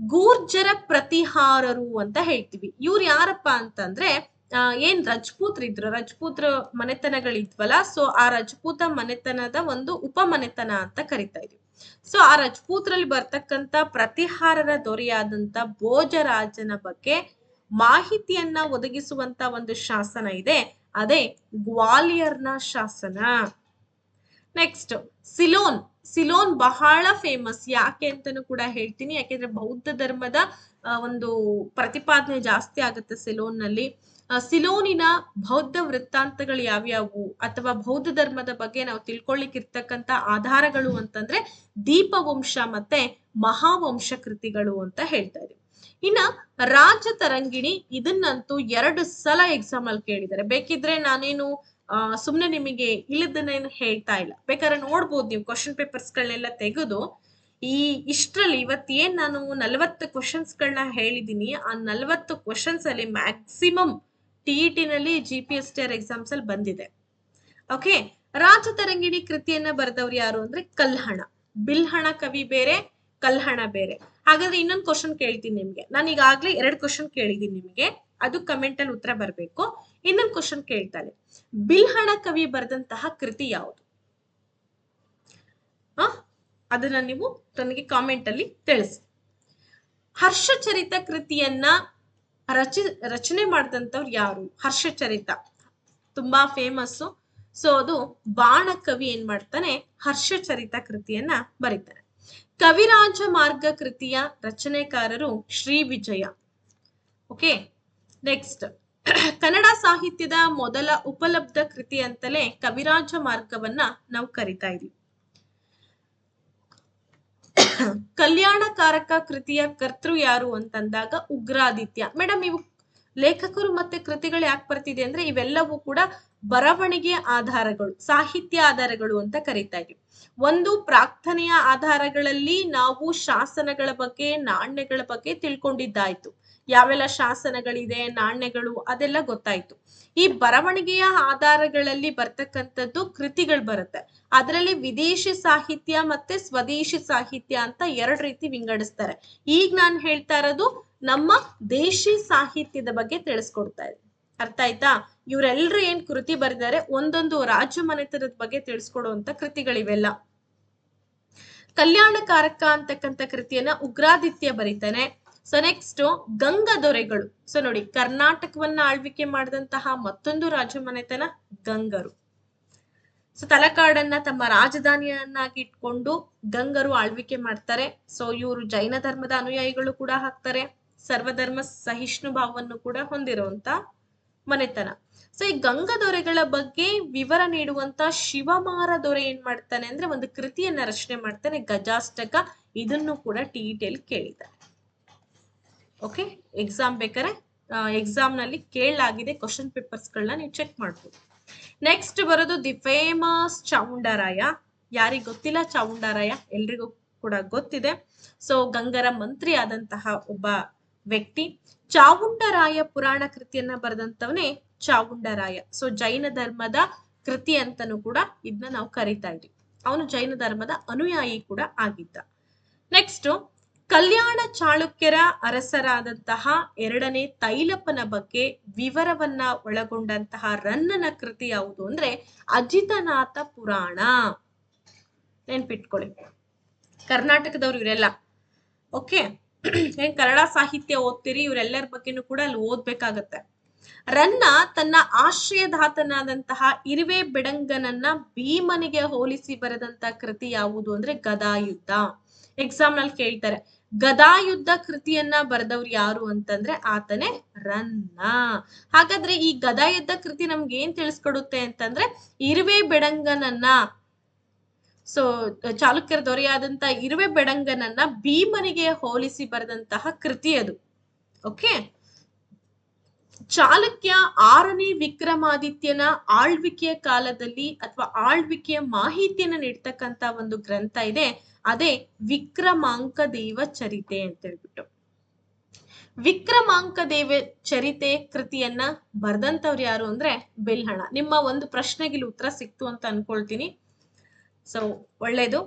ಗೂರ್ಜರ ಪ್ರತಿಹಾರರು ಅಂತ ಹೇಳ್ತೀವಿ. ಇವ್ರು ಯಾರಪ್ಪ ಅಂತಂದ್ರೆ ಏನ್ ರಜಪೂತ್ರಿದ್ರು, ರಜಪೂತ್ರ ಮನೆತನಗಳಿದ್ವಲ್ಲ, ಸೊ ಆ ರಜಪೂತ ಮನೆತನದ ಒಂದು ಉಪಮನೆತನ ಅಂತ ಕರಿತಾ ಇದೀವಿ. ಸೊ ಆ ರಜಪೂತ್ರಲ್ಲಿ ಬರ್ತಕ್ಕಂತ ಪ್ರತಿಹಾರರ ದೊರೆಯಾದಂತ ಭೋಜರಾಜನ ಬಗ್ಗೆ ಮಾಹಿತಿಯನ್ನ ಒದಗಿಸುವಂತ ಒಂದು ಶಾಸನ ಇದೆ, ಅದೇ ಗ್ವಾಲಿಯರ್ನ ಶಾಸನ. ನೆಕ್ಸ್ಟ್ ಸಿಲೋನ್. ಸಿಲೋನ್ ಬಹಳ ಫೇಮಸ್. ಯಾಕೆ ಅಂತಾನು ಕೂಡ ಹೇಳ್ತೀನಿ. ಯಾಕೆಂದ್ರೆ ಬೌದ್ಧ ಧರ್ಮದ ಒಂದು ಪ್ರತಿಪಾದನೆ ಜಾಸ್ತಿ ಆಗುತ್ತೆ ಸಿಲೋನ್ ನಲ್ಲಿ. ಸಿಲೋನಿನ ಬೌದ್ಧ ವೃತ್ತಾಂತಗಳು ಯಾವ್ಯಾವು ಅಥವಾ ಬೌದ್ಧ ಧರ್ಮದ ಬಗ್ಗೆ ನಾವು ತಿಳ್ಕೊಳ್ಳಿಕ್ಕಿರ್ತಕ್ಕಂಥ ಆಧಾರಗಳು ಅಂತಂದ್ರೆ ದೀಪವಂಶ ಮತ್ತೆ ಮಹಾವಂಶ ಕೃತಿಗಳು ಅಂತ ಹೇಳ್ತಾ ಇದೀವಿ. ಇನ್ನ ರಾಜತರಂಗಿಣಿ ಇದನ್ನಂತೂ 2 ಸಲ ಎಕ್ಸಾಮ್ ಅಲ್ಲಿ ಕೇಳಿದ್ದಾರೆ. ಬೇಕಿದ್ರೆ ನಾನೇನು ಸುಮ್ನೆ ನಿಮಗೆ ಇಲ್ಲದನ್ನೇನು ಹೇಳ್ತಾ ಇಲ್ಲ, ಬೇಕಾದ್ರೆ ನೋಡ್ಬೋದು ನೀವು ಕ್ವಶನ್ ಪೇಪರ್ಸ್ ಗಳನ್ನೆಲ್ಲ ತೆಗೆದು. ಇಷ್ಟರಲ್ಲಿ ಇವತ್ತೇನ್ ನಾನು 40 ಕ್ವಶನ್ಸ್ ಗಳನ್ನ ಹೇಳಿದೀನಿ, ಆ 40 ಕ್ವಶನ್ಸ್ ಅಲ್ಲಿ ಮ್ಯಾಕ್ಸಿಮಮ್ TET ನಲ್ಲಿ GPSTR ಎಕ್ಸಾಮ್ಸ್ ಅಲ್ಲಿ ಬಂದಿದೆ. ಓಕೆ, ರಾಜತರಂಗಿಣಿ ಕೃತಿಯನ್ನ ಬರೆದವ್ರು ಯಾರು ಅಂದ್ರೆ ಕಲ್ಹಣ. ಬಿಲ್ಹಣ ಕವಿ ಬೇರೆ, ಕಲ್ಹಣ ಬೇರೆ. ಹಾಗಾದ್ರೆ ಇನ್ನೊಂದು ಕ್ವಶನ್ ಕೇಳ್ತೀನಿ ನಿಮ್ಗೆ. ನಾನು ಈಗಾಗ್ಲೇ 2 ಕ್ವಶನ್ ಕೇಳಿದೀನಿ ನಿಮಗೆ, ಅದು ಕಮೆಂಟ್ ಅಲ್ಲಿ ಉತ್ತರ ಬರ್ಬೇಕು. ಇನ್ನೊಂದು ಕ್ವಶನ್ ಕೇಳ್ತಾನೆ, ಬಿಲ್ಹಣ ಕವಿ ಬರೆದಂತಹ ಕೃತಿ ಯಾವುದು? ಅದನ್ನ ನೀವು ನನಗೆ ಕಾಮೆಂಟ್ ಅಲ್ಲಿ ತಿಳಿಸಿ. ಹರ್ಷಚರಿತ ಕೃತಿಯನ್ನ ರಚನೆ ಮಾಡಿದಂಥವ್ರು ಯಾರು? ಹರ್ಷಚರಿತ ತುಂಬಾ ಫೇಮಸ್ಸು. ಸೊ ಅದು ಬಾಣ ಕವಿ ಏನ್ ಮಾಡ್ತಾನೆ, ಹರ್ಷಚರಿತ ಕೃತಿಯನ್ನ ಬರೀತಾನೆ. ಕವಿರಾಜ ಮಾರ್ಗ ಕೃತಿಯ ರಚನೆಕಾರರು ಶ್ರೀ ವಿಜಯ. ಓಕೆ, ನೆಕ್ಸ್ಟ್ ಕನ್ನಡ ಸಾಹಿತ್ಯದ ಮೊದಲ ಉಪಲಬ್ಧ ಕೃತಿ ಅಂತಲೇ ಕವಿರಾಜ ಮಾರ್ಗವನ್ನ ನಾವು ಕರಿತಾ ಇದೀವಿ. ಕಲ್ಯಾಣಕಾರಕ ಕೃತಿಯ ಕರ್ತೃ ಯಾರು ಅಂತಂದಾಗ ಉಗ್ರಾದಿತ್ಯ. ಮೇಡಮ್, ಇವು ಲೇಖಕರು ಮತ್ತೆ ಕೃತಿಗಳು ಯಾಕೆ ಬರ್ತಿದೆ ಅಂದ್ರೆ ಇವೆಲ್ಲವೂ ಕೂಡ ಬರವಣಿಗೆ ಆಧಾರಗಳು, ಸಾಹಿತ್ಯ ಆಧಾರಗಳು ಅಂತ ಕರಿತಾ ಇದೀವಿ. ಒಂದು ಪ್ರಾರ್ಥನೆಯ ಆಧಾರಗಳಲ್ಲಿ ನಾವು ಶಾಸನಗಳ ಬಗ್ಗೆ, ನಾಣ್ಯಗಳ ಬಗ್ಗೆ ತಿಳ್ಕೊಂಡಿದ್ದಾಯ್ತು. ಯಾವೆಲ್ಲ ಶಾಸನಗಳಿದೆ, ನಾಣ್ಯಗಳು, ಅದೆಲ್ಲ ಗೊತ್ತಾಯ್ತು. ಈ ಬರವಣಿಗೆಯ ಆಧಾರಗಳಲ್ಲಿ ಬರ್ತಕ್ಕಂಥದ್ದು ಕೃತಿಗಳು ಬರುತ್ತೆ. ಅದರಲ್ಲಿ ವಿದೇಶಿ ಸಾಹಿತ್ಯ ಮತ್ತೆ ಸ್ವದೇಶಿ ಸಾಹಿತ್ಯ ಅಂತ 2 ರೀತಿ ವಿಂಗಡಿಸ್ತಾರೆ. ಈಗ ನಾನು ಹೇಳ್ತಾ ಇರೋದು ನಮ್ಮ ದೇಶಿ ಸಾಹಿತ್ಯದ ಬಗ್ಗೆ ತಿಳಿಸ್ಕೊಡ್ತಾ ಇದೆ. ಅರ್ಥ ಆಯ್ತಾ? ಇವರೆಲ್ಲರೂ ಏನ್ ಕೃತಿ ಬರೆದಿದ್ದಾರೆ, ಒಂದೊಂದು ರಾಜ್ಯ ಮನೆತನದ ಬಗ್ಗೆ ತಿಳಿಸ್ಕೊಡುವಂತ ಕೃತಿಗಳಿವೆಲ್ಲ. ಕಲ್ಯಾಣಕಾರಕ ಅಂತಕ್ಕಂಥ ಕೃತಿಯನ್ನ ಉಗ್ರಾದಿತ್ಯ ಬರೀತಾನೆ. ಸೊ ನೆಕ್ಸ್ಟ್ ಗಂಗ ದೊರೆಗಳು. ಸೊ ನೋಡಿ, ಕರ್ನಾಟಕವನ್ನ ಆಳ್ವಿಕೆ ಮಾಡಿದಂತಹ ಮತ್ತೊಂದು ರಾಜ್ಯ ಮನೆತನ ಗಂಗರು. ಸೊ ತಲಕಾಡನ್ನ ತಮ್ಮ ರಾಜಧಾನಿಯನ್ನಾಗಿ ಇಟ್ಕೊಂಡು ಗಂಗರು ಆಳ್ವಿಕೆ ಮಾಡ್ತಾರೆ. ಸೊ ಇವರು ಜೈನ ಧರ್ಮದ ಅನುಯಾಯಿಗಳು ಕೂಡ ಆಗ್ತಾರೆ. ಸರ್ವಧರ್ಮ ಸಹಿಷ್ಣು ಭಾವವನ್ನು ಕೂಡ ಹೊಂದಿರುವಂತ ಮನೆತನ. ಸೊ ಈ ಗಂಗ ದೊರೆಗಳ ಬಗ್ಗೆ ವಿವರ ನೀಡುವಂತ ಶಿವಮಾರ ದೊರೆ ಏನ್ ಮಾಡ್ತಾನೆ ಅಂದ್ರೆ ಒಂದು ಕೃತಿಯನ್ನ ರಚನೆ ಮಾಡ್ತಾನೆ, ಗಜಾಷ್ಟಕ. ಇದನ್ನು ಕೂಡ TET ಅಲ್ಲಿ ಕೇಳಿದ್ದಾರೆ. ಓಕೆ, ಎಕ್ಸಾಮ್ ಬೇಕಾರೆ ಎಕ್ಸಾಮ್ ನಲ್ಲಿ ಕೇಳಲಾಗಿದೆ, ಕ್ವಶನ್ ಪೇಪರ್ಸ್ ಗಳನ್ನ ನೀವು ಚೆಕ್ ಮಾಡ್ಬೋದು. ನೆಕ್ಸ್ಟ್ ಬರೋದು ದಿ ಫೇಮಸ್ ಚಾವುಂಡರಾಯ. ಯಾರಿಗ್ ಗೊತ್ತಿಲ್ಲ ಚಾವುಂಡರಾಯ? ಎಲ್ರಿಗೂ ಕೂಡ ಗೊತ್ತಿದೆ. ಸೊ ಗಂಗರ ಮಂತ್ರಿ ಆದಂತಹ ಒಬ್ಬ ವ್ಯಕ್ತಿ. ಚಾವುಂಡರಾಯ ಪುರಾಣ ಕೃತಿಯನ್ನ ಬರೆದಂತವನೇ ಚಾವುಂಡರಾಯ. ಸೊ ಜೈನ ಧರ್ಮದ ಕೃತಿ ಅಂತಾನೂ ಕೂಡ ಇದನ್ನ ನಾವು ಕರಿತಾ ಇದೀವಿ. ಅವನು ಜೈನ ಧರ್ಮದ ಅನುಯಾಯಿ ಕೂಡ ಆಗಿದ್ದ. ನೆಕ್ಸ್ಟ್ ಕಲ್ಯಾಣ ಚಾಳುಕ್ಯರ ಅರಸರಾದಂತಹ 2ನೇ ತೈಲಪನ ಬಗ್ಗೆ ವಿವರವನ್ನ ಒಳಗೊಂಡಂತಹ ರನ್ನನ ಕೃತಿ ಯಾವುದು ಅಂದ್ರೆ ಅಜಿತನಾಥ ಪುರಾಣ. ನೆನ್ಪಿಟ್ಕೊಳ್ಳಿ, ಕರ್ನಾಟಕದವ್ರು ಇವರೆಲ್ಲ. ಓಕೆ, ಏನ್ ಕನ್ನಡ ಸಾಹಿತ್ಯ ಓದ್ತೀರಿ, ಇವರೆಲ್ಲರ ಬಗ್ಗೆನೂ ಕೂಡ ಅಲ್ಲಿ ಓದ್ಬೇಕಾಗತ್ತೆ. ರನ್ನ ತನ್ನ ಆಶ್ರಯದಾತನಾದಂತಹ ಇರುವೆ ಬೆಡಂಗನನ್ನ ಭೀಮನಿಗೆ ಹೋಲಿಸಿ ಬರೆದಂತ ಕೃತಿ ಯಾವುದು ಅಂದ್ರೆ ಗದಾಯುದ್ಧ. ಎಕ್ಸಾಮ್ ನಲ್ಲಿ ಕೇಳ್ತಾರೆ, ಗದಾಯುದ್ಧ ಕೃತಿಯನ್ನ ಬರೆದವ್ರು ಯಾರು ಅಂತಂದ್ರೆ ಆತನೇ ರನ್ನ. ಹಾಗಾದ್ರೆ ಈ ಗದಾಯುದ್ಧ ಕೃತಿ ನಮ್ಗೆ ಏನ್ ತಿಳಿಸ್ಕೊಡುತ್ತೆ ಅಂತಂದ್ರೆ ಇರುವೆ ಬೆಡಂಗನನ್ನ, ಸೊ ಚಾಲುಕ್ಯರ ದೊರೆಯಾದಂತಹ ಇರುವೆ ಬೆಡಂಗನನ್ನ ಭೀಮನಿಗೆ ಹೋಲಿಸಿ ಬರೆದಂತಹ ಕೃತಿ ಅದು. ಓಕೆ, ಚಾಲುಕ್ಯ 6ನೇ ವಿಕ್ರಮಾದಿತ್ಯನ ಆಳ್ವಿಕೆಯ ಕಾಲದಲ್ಲಿ ಅಥವಾ ಆಳ್ವಿಕೆಯ ಮಾಹಿತಿಯನ್ನ ನೀಡ್ತಕ್ಕಂತ ಒಂದು ಗ್ರಂಥ ಇದೆ, ಅದೇ ವಿಕ್ರಮಾಂಕ ದೇವ ಚರಿತೆ ಅಂತ ಹೇಳ್ಬಿಟ್ಟು. ವಿಕ್ರಮಾಂಕ ದೇವ ಚರಿತೆ ಕೃತಿಯನ್ನ ಬರ್ದಂತವ್ರು ಯಾರು ಅಂದ್ರೆ ಬಿಲ್ಹಣ. ನಿಮ್ಮ ಒಂದು ಪ್ರಶ್ನೆಗೆ ಉತ್ತರ ಸಿಕ್ತು ಅಂತ ಅನ್ಕೊಳ್ತೀನಿ. ಸೊ ಒಳ್ಳೇದು.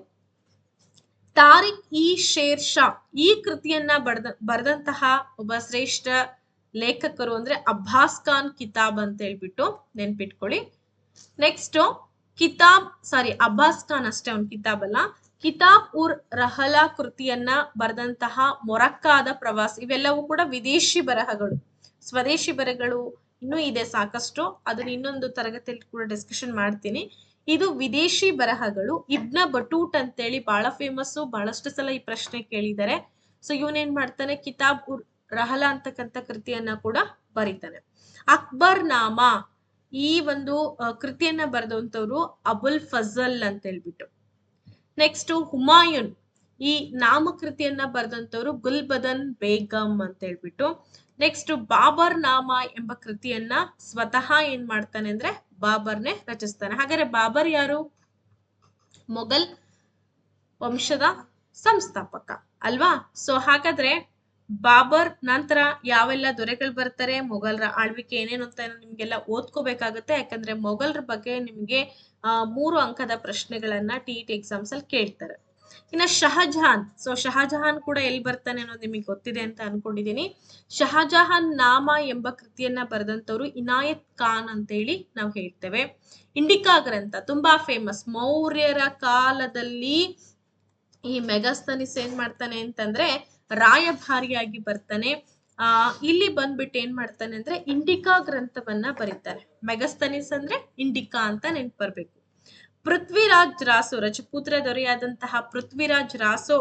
ತಾರಿಕ್ ಇ ಶೇರ್ ಶಾ ಈ ಕೃತಿಯನ್ನ ಬರೆದಂತಹ ಒಬ್ಬ ಶ್ರೇಷ್ಠ ಲೇಖಕರು ಅಂದ್ರೆ ಅಬ್ಬಾಸ್ ಖಾನ್ ಕಿತಾಬ್ ಅಂತ ಹೇಳ್ಬಿಟ್ಟು ನೆನ್ಪಿಟ್ಕೊಳ್ಳಿ. ನೆಕ್ಸ್ಟ್ ಅಬ್ಬಾಸ್ ಖಾನ್ ಅಷ್ಟೇ, ಅವ್ನ್ ಕಿತಾಬ್ ಅಲ್ಲ. ಕಿತಾಬ್ ಉರ್ ರಹಲಾ ಕೃತಿಯನ್ನ ಬರೆದಂತಹ ಮೊರಕ್ಕಾದ ಪ್ರವಾಸ. ಇವೆಲ್ಲವೂ ಕೂಡ ವಿದೇಶಿ ಬರಹಗಳು. ಸ್ವದೇಶಿ ಬರಹಗಳು ಇನ್ನೂ ಇದೆ ಸಾಕಷ್ಟು, ಅದನ್ನ ಇನ್ನೊಂದು ತರಗತಿಯಲ್ಲಿ ಕೂಡ ಡಿಸ್ಕಷನ್ ಮಾಡ್ತೀನಿ. ಇದು ವಿದೇಶಿ ಬರಹಗಳು. ಇಬ್ನ ಬಟೂಟ್ ಅಂತೇಳಿ ಬಹಳ ಫೇಮಸ್, ಬಹಳಷ್ಟು ಸಲ ಈ ಪ್ರಶ್ನೆ ಕೇಳಿದ್ದಾರೆ. ಸೊ ಇವನೇನ್ ಮಾಡ್ತಾನೆ, ಕಿತಾಬ್ ಉರ್ ರಹಲಾ ಅಂತಕ್ಕಂಥ ಕೃತಿಯನ್ನ ಕೂಡ ಬರೀತಾನೆ. ಅಕ್ಬರ್ ನಾಮ ಈ ಒಂದು ಕೃತಿಯನ್ನ ಬರೆದಂತವ್ರು ಅಬುಲ್ ಫಜಲ್ ಅಂತ ಹೇಳ್ಬಿಟ್ಟು. ನೆಕ್ಸ್ಟ್ ಹುಮಾಯೂನ್ ಈ ನಾಮಕೃತಿಯನ್ನ ಬರೆದಂತವ್ರು ಗುಲ್ಬದನ್ ಬೇಗಂ ಅಂತ ಹೇಳ್ಬಿಟ್ಟು. ನೆಕ್ಸ್ಟ್ ಬಾಬರ್ ನಾಮ ಎಂಬ ಕೃತಿಯನ್ನ ಸ್ವತಃ ಏನ್ ಮಾಡ್ತಾನೆ ಅಂದ್ರೆ ಬಾಬರ್ನೇ ರಚಿಸ್ತಾನೆ. ಹಾಗಾದ್ರೆ ಬಾಬರ್ ಯಾರು? ಮೊಘಲ್ ವಂಶದ ಸಂಸ್ಥಾಪಕ ಅಲ್ವಾ? ಸೊ ಹಾಗಾದ್ರೆ ಬಾಬರ್ ನಂತರ ಯಾವೆಲ್ಲ ದೊರೆಗಳು ಬರ್ತಾರೆ, ಮೊಘಲರ ಆಳ್ವಿಕೆ ಏನೇನು ಅಂತ ನಿಮ್ಗೆಲ್ಲ ಓದ್ಕೋಬೇಕಾಗುತ್ತೆ. ಯಾಕಂದ್ರೆ ಮೊಘಲರ ಬಗ್ಗೆ ನಿಮ್ಗೆ 3 ಅಂಕದ ಪ್ರಶ್ನೆಗಳನ್ನ ಟಿಇಟಿ ಎಕ್ಸಾಮ್ಸ್ ಅಲ್ಲಿ ಕೇಳ್ತಾರೆ. ಇನ್ನ ಶಹಜಹಾನ್, ಸೊ ಶಹಜಹಾನ್ ಕೂಡ ಎಲ್ಲಿ ಬರ್ತಾನೆ ಅನ್ನೋದು ನಿಮಗೆ ಗೊತ್ತಿದೆ ಅಂತ ಅನ್ಕೊಂಡಿದೀನಿ. ಶಹಜಹಾನ್ ನಾಮ ಎಂಬ ಕೃತಿಯನ್ನ ಬರೆದಂತವ್ರು ಇನಾಯತ್ ಖಾನ್ ಅಂತ ಹೇಳಿ ನಾವು ಹೇಳ್ತೇವೆ. ಇಂಡಿಕಾ ಗ್ರಂಥ ತುಂಬಾ ಫೇಮಸ್. ಮೌರ್ಯರ ಕಾಲದಲ್ಲಿ ಈ ಮೆಗಸ್ತನಿಸ್ ಏನ್ ಮಾಡ್ತಾನೆ ಅಂತಂದ್ರೆ ರಾಯಭಾರಿಯಾಗಿ ಬರ್ತಾನೆ. ಇಲ್ಲಿ ಬಂದ್ಬಿಟ್ಟು ಏನ್ ಮಾಡ್ತಾನೆ ಅಂದ್ರೆ ಇಂಡಿಕಾ ಗ್ರಂಥವನ್ನ ಬರೀತಾನೆ. ಮೆಗಸ್ತನಿಸ್ ಅಂದ್ರೆ ಇಂಡಿಕಾ ಅಂತ ನೆನ್ಪು ಬರ್ಬೇಕು. ಪೃಥ್ವಿರಾಜ್ ರಾಸೋ, ರಜಪೂತ್ರ ದೊರೆಯಾದಂತಹ ಪೃಥ್ವಿರಾಜ್ ರಾಸೋ,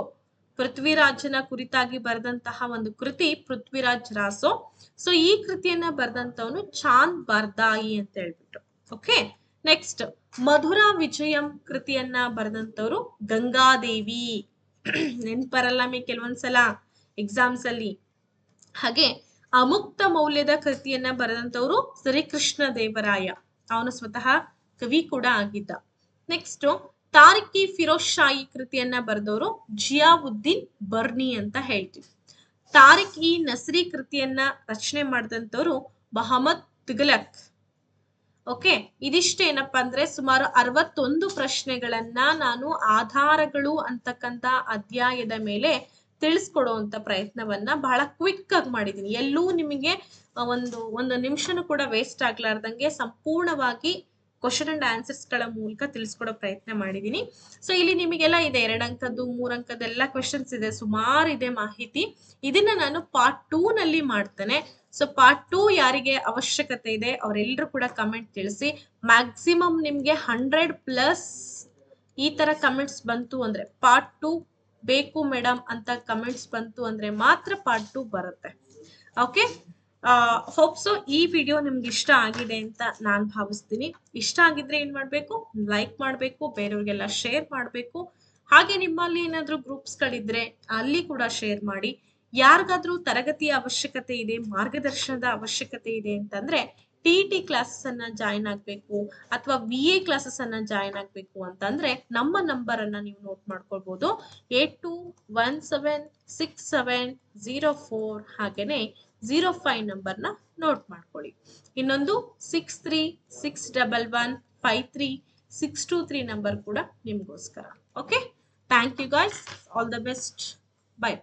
ಪೃಥ್ವಿರಾಜನ ಕುರಿತಾಗಿ ಬರೆದಂತಹ ಒಂದು ಕೃತಿ ಪೃಥ್ವಿರಾಜ್ ರಾಸೋ. ಸೊ ಈ ಕೃತಿಯನ್ನ ಬರೆದಂತವನು ಚಾಂದ್ ಬಾರ್ದಾಯಿ ಅಂತ ಹೇಳ್ಬಿಟ್ಟು. ಓಕೆ, ನೆಕ್ಸ್ಟ್ ಮಧುರಾ ವಿಜಯಂ ಕೃತಿಯನ್ನ ಬರೆದಂತವ್ರು ಗಂಗಾದೇವಿ. ನೆನ್ಪರಲ್ಲ ಮೇ ಕೆಲವೊಂದ್ಸಲ ಎಕ್ಸಾಮ್ಸ್ ಅಲ್ಲಿ. ಹಾಗೆ ಅಮುಕ್ತ ಮೌಲ್ಯದ ಕೃತಿಯನ್ನ ಬರೆದಂತವ್ರು ಶ್ರೀಕೃಷ್ಣ ದೇವರಾಯ, ಅವನು ಸ್ವತಃ ಕವಿ ಕೂಡ ಆಗಿದ್ದ. ನೆಕ್ಸ್ಟ್ ತಾರಿಕಿ ಫಿರೋಜ್ ಶಾಹಿ ಕೃತಿಯನ್ನ ಬರೆದವರು ಜಿಯಾವುದ್ದೀನ್ ಬರ್ನಿ ಅಂತ ಹೇಳ್ತೀವಿ. ತಾರಿಕ್ ಇ ನಸ್ರಿ ಕೃತಿಯನ್ನ ರಚನೆ ಮಾಡಿದಂತವ್ರು ಮೊಹಮ್ಮದ್ ತುಘಲಕ್. ಓಕೆ, ಇದಿಷ್ಟೇನಪ್ಪಾ ಅಂದ್ರೆ ಸುಮಾರು 61 ಪ್ರಶ್ನೆಗಳನ್ನ ನಾನು ಆಧಾರಗಳು ಅಂತಕ್ಕಂಥ ಅಧ್ಯಾಯದ ಮೇಲೆ ತಿಳಿಸ್ಕೊಡುವಂತ ಪ್ರಯತ್ನವನ್ನ ಬಹಳ ಕ್ವಿಕ್ ಆಗಿ ಮಾಡಿದೀನಿ. ಎಲ್ಲೂ ನಿಮಗೆ ಒಂದು ನಿಮಿಷನೂ ಕೂಡ ವೇಸ್ಟ್ ಆಗ್ಲಾರ್ದಂಗೆ ಸಂಪೂರ್ಣವಾಗಿ ಕ್ವಶನ್ ಅಂಡ್ ಆನ್ಸರ್ಸ್ ಗಳ ಮೂಲಕ ತಿಳಿಸ್ಕೊಡೋ ಪ್ರಯತ್ನ ಮಾಡಿದೀನಿ. ಸೊ ಇಲ್ಲಿ ನಿಮಗೆಲ್ಲ ಇದೆ 2 ಅಂಕದ್ದು 3 ಅಂಕದೆಲ್ಲ ಕ್ವೆಶನ್ಸ್ ಇದೆ, ಸುಮಾರು ಇದೆ ಮಾಹಿತಿ. ಇದನ್ನ ನಾನು ಪಾರ್ಟ್ 2 ನಲ್ಲಿ ಮಾಡ್ತೇನೆ. ಸೊ ಪಾರ್ಟ್ 2 ಯಾರಿಗೆ ಅವಶ್ಯಕತೆ ಇದೆ ಅವರೆಲ್ಲರೂ ಕೂಡ ಕಮೆಂಟ್ ತಿಳಿಸಿ. ಮ್ಯಾಕ್ಸಿಮಮ್ ನಿಮ್ಗೆ 100+ ಈ ತರ ಕಮೆಂಟ್ಸ್ ಬಂತು ಅಂದ್ರೆ ಪಾರ್ಟ್ 2 ಬೇಕು ಮೇಡಮ್ ಅಂತ ಕಮೆಂಟ್ಸ್ ಬಂತು ಅಂದ್ರೆ ಮಾತ್ರ ಪಾರ್ಟ್ 2 ಬರುತ್ತೆ. ಓಕೆ, ಹೋಪ್ ಸೊ ಈ ವಿಡಿಯೋ ನಿಮ್ಗೆ ಇಷ್ಟ ಆಗಿದೆ ಅಂತ ನಾನು ಭಾವಿಸ್ತೀನಿ. ಇಷ್ಟ ಆಗಿದ್ರೆ ಏನ್ ಮಾಡ್ಬೇಕು, ಲೈಕ್ ಮಾಡ್ಬೇಕು, ಬೇರೆಯವ್ರಿಗೆಲ್ಲ ಶೇರ್ ಮಾಡ್ಬೇಕು. ಹಾಗೆ ನಿಮ್ಮಲ್ಲಿ ಏನಾದ್ರೂ ಗ್ರೂಪ್ಸ್ ಗಳಿದ್ರೆ ಅಲ್ಲಿ ಕೂಡ ಶೇರ್ ಮಾಡಿ. ಯಾರಿಗಾದ್ರೂ ತರಗತಿಯ ಅವಶ್ಯಕತೆ ಇದೆ, ಮಾರ್ಗದರ್ಶನದ ಅವಶ್ಯಕತೆ ಇದೆ ಅಂತಂದ್ರೆ ಟಿಇಟಿ ಕ್ಲಾಸಸ್ ಅನ್ನ ಜಾಯಿನ್ ಆಗ್ಬೇಕು ಅಥವಾ VA ಕ್ಲಾಸಸ್ ಅನ್ನ ಜಾಯಿನ್ ಆಗ್ಬೇಕು ಅಂತಂದ್ರೆ ನಮ್ಮ ನಂಬರ್ ಅನ್ನ ನೀವು ನೋಟ್ ಮಾಡ್ಕೊಳ್ಬಹುದು. 82176704 ಹಾಗೇನೆ 05 ನಂಬರ್ನ ನೋಟ್ ಮಾಡ್ಕೊಳ್ಳಿ. ಇನ್ನೊಂದು 6361153623 ನಂಬರ್ ಕೂಡ ನಿಮ್ಗೋಸ್ಕರ. Okay, thank you guys, all the best, by.